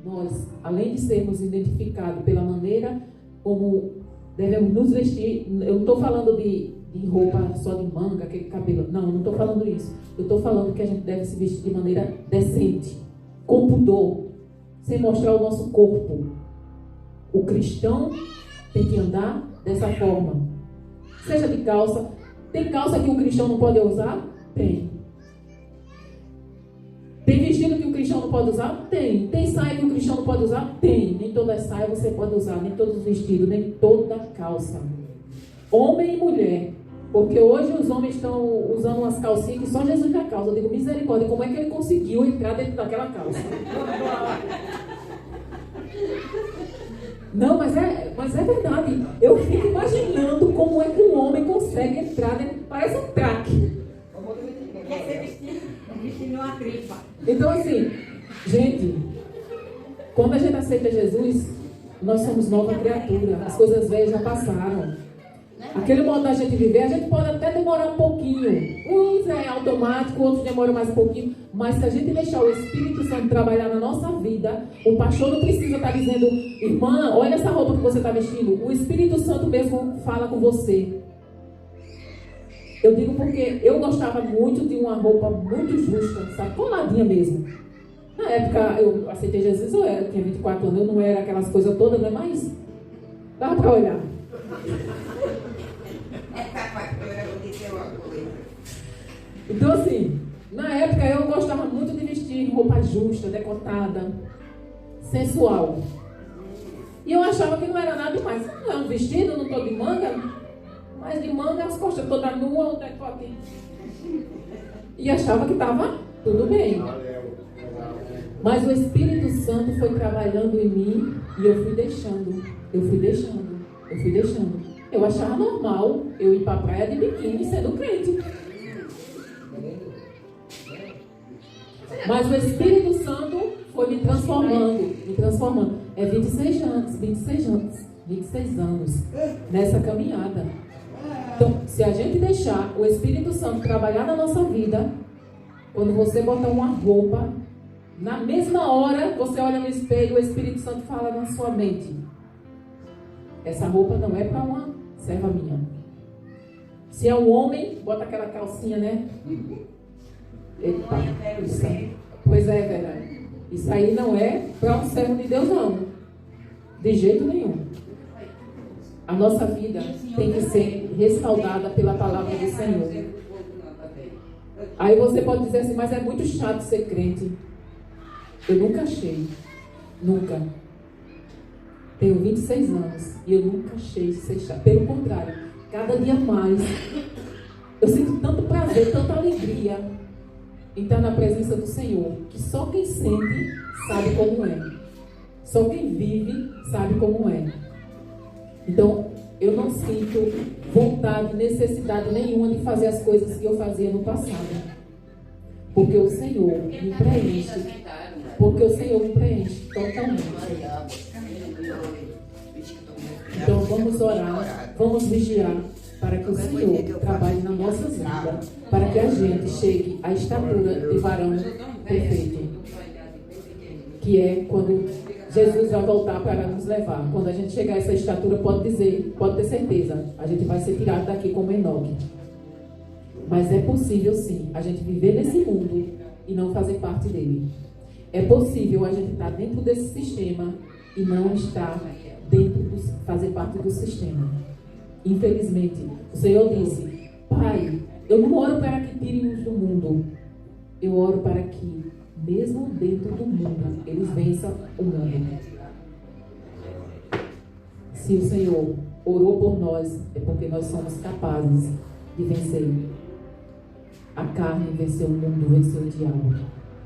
nós, além de sermos identificados pela maneira como devemos nos vestir, eu não estou falando de roupa só de manga, aquele cabelo, não estou falando isso. Eu estou falando que a gente deve se vestir de maneira decente, com pudor, sem mostrar o nosso corpo. O cristão tem que andar dessa forma. Seja de calça. Tem calça que um cristão não pode usar? Tem. Tem vestido que um cristão não pode usar? Tem. Tem saia que um cristão não pode usar? Tem. Nem toda saia você pode usar, nem todos os vestidos, nem toda calça. Homem e mulher. Porque hoje os homens estão usando umas calcinhas que só Jesus na calça. Eu digo, misericórdia, como é que ele conseguiu entrar dentro daquela calça? Não, mas é verdade. Eu fico imaginando como é que um homem consegue entrar dentro. Parece um traque. Então assim, gente, quando a gente aceita Jesus, nós somos nova criatura. As coisas velhas já passaram. Aquele modo da gente viver, a gente pode até demorar um pouquinho. Uns é automático, outros demoram mais um pouquinho. Mas se a gente deixar o Espírito Santo trabalhar na nossa vida, o pastor não precisa estar dizendo, irmã, olha essa roupa que você está vestindo. O Espírito Santo mesmo fala com você. Eu digo porque eu gostava muito de uma roupa muito justa, sabe? Coladinha mesmo. Na época eu aceitei Jesus, eu tinha 24 anos, eu não era aquelas coisas todas, né? Mas dava para olhar. Então assim, na época eu gostava muito de vestir roupa justa, decotada, sensual. E eu achava que não era nada demais. Não é um vestido, não estou de manga, mas de manga as costas todas nuas, o decote. E achava que estava tudo bem. Mas o Espírito Santo foi trabalhando em mim e eu fui deixando. Eu achava normal eu ir para a praia de biquíni sendo crente. Mas o Espírito Santo foi me transformando. É 26 anos. 26 anos nessa caminhada. Então, se a gente deixar o Espírito Santo trabalhar na nossa vida, quando você botar uma roupa, na mesma hora você olha no espelho, o Espírito Santo fala na sua mente: essa roupa não é para uma serva minha. Se é um homem, bota aquela calcinha, né? Eita, isso aí. Pois é, verdade. Isso aí não é para um servo de Deus, não. De jeito nenhum. A nossa vida tem que ser respaldada pela palavra do Senhor. Aí você pode dizer assim, mas é muito chato ser crente. Eu nunca achei. Nunca. Tenho 26 anos e eu nunca achei ser chato. Pelo contrário, cada dia mais eu sinto tanto prazer, tanta alegria em estar na presença do Senhor, que só quem sente sabe como é. Só quem vive sabe como é. Então, eu não sinto vontade, necessidade nenhuma de fazer as coisas que eu fazia no passado. Porque o Senhor me preenche. Porque o Senhor me preenche totalmente. Então, vamos orar, vamos vigiar para que o Senhor trabalhe na nossa vida, para que a gente chegue à estatura de varão perfeito, que é quando Jesus vai voltar para nos levar. Quando a gente chegar a essa estatura, pode ter certeza, a gente vai ser tirado daqui como Enoque. Mas é possível sim, a gente viver nesse mundo e não fazer parte dele. É possível a gente estar dentro desse sistema e não estar fazer parte do sistema. Infelizmente, o Senhor disse: Pai, eu não oro para que tirem-nos do mundo, eu oro para que mesmo dentro do mundo, eles vençam o mundo. Se o Senhor orou por nós, é porque nós somos capazes de vencer. A carne venceu o mundo, venceu o diabo.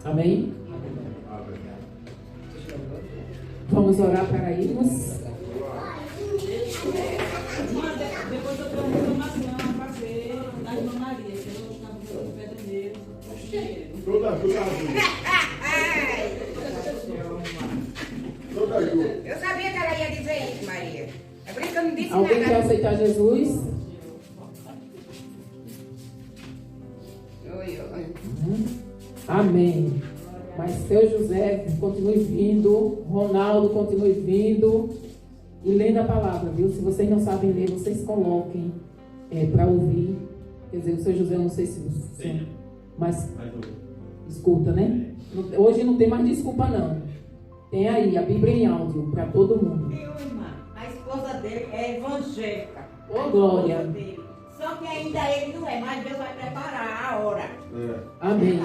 Amém? Vamos orar para irmos. Depois eu tomo informação a fazer da irmã Maria, que eu estava no pedreiro. Toda ajuda. Toda ajuda. Eu sabia que ela ia dizer isso, Maria. É por isso que eu não disse Alguém nada. quer aceitar Jesus? Amém. Mas seu José continue vindo, Ronaldo continue vindo e lendo a palavra, viu? Se vocês não sabem ler, vocês coloquem para ouvir. Quer dizer, o seu José, eu não sei se você... Mas escuta, né? Hoje não tem mais desculpa, não. Tem aí a Bíblia em áudio para todo mundo. Meu irmão, a esposa dele é evangélica. Ô, glória. Só que ainda ele não é, mas Deus vai preparar a hora. Amém.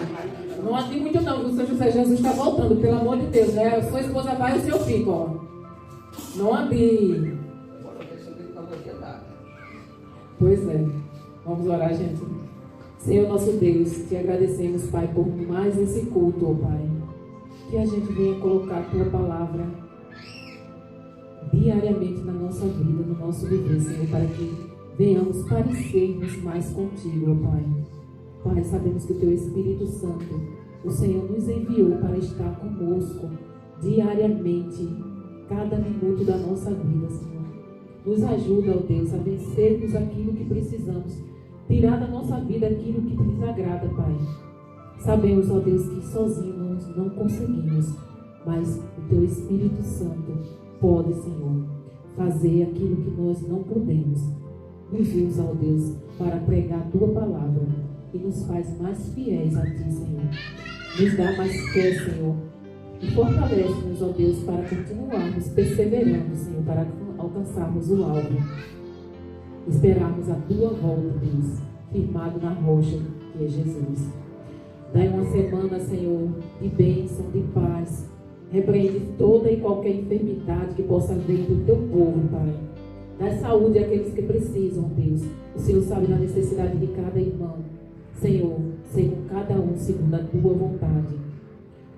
Não ande muito não, o seu José Jesus está voltando, pelo amor de Deus, né? A sua esposa vai e o seu fica, ó. Não ande. Pois é. Vamos orar, gente. Senhor nosso Deus, te agradecemos, Pai, por mais esse culto, ó Pai. Que a gente venha colocar a tua palavra diariamente na nossa vida, no nosso viver, Senhor, para que venhamos parecermos mais contigo, ó Pai. Pai, sabemos que o teu Espírito Santo, o Senhor nos enviou para estar conosco diariamente, cada minuto da nossa vida, Senhor. Nos ajuda, ó Deus, a vencermos aquilo que precisamos, tirar da nossa vida aquilo que te desagrada, Pai. Sabemos, ó Deus, que sozinhos nós não conseguimos, mas o teu Espírito Santo pode, Senhor, fazer aquilo que nós não podemos. Nos usa, ó Deus, para pregar a tua palavra e nos faz mais fiéis a ti, Senhor. Nos dá mais fé, Senhor, e fortalece-nos, ó Deus, para continuarmos perseverando, Senhor, para alcançarmos o alvo. Esperarmos a tua volta, Deus, firmado na rocha que é Jesus. Dai uma semana, Senhor, de bênção, de paz. Repreende toda e qualquer enfermidade que possa vir do teu povo, Pai. Dá saúde àqueles que precisam, Deus. O Senhor sabe da necessidade de cada irmão. Senhor, seja com cada um segundo a tua vontade.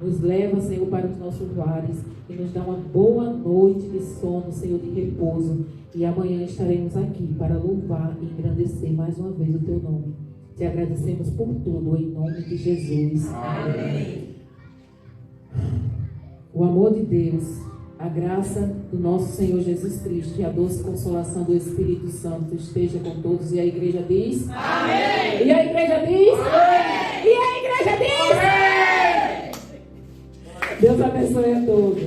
Nos leva, Senhor, para os nossos lares e nos dá uma boa noite de sono, Senhor, de repouso. E amanhã estaremos aqui para louvar e engrandecer mais uma vez o teu nome. Te agradecemos por tudo, em nome de Jesus. Amém. O amor de Deus, a A graça do nosso Senhor Jesus Cristo e a doce consolação do Espírito Santo esteja com todos. E a igreja diz? Amém! E a igreja diz? Amém! E a igreja diz? Amém! Deus abençoe a todos.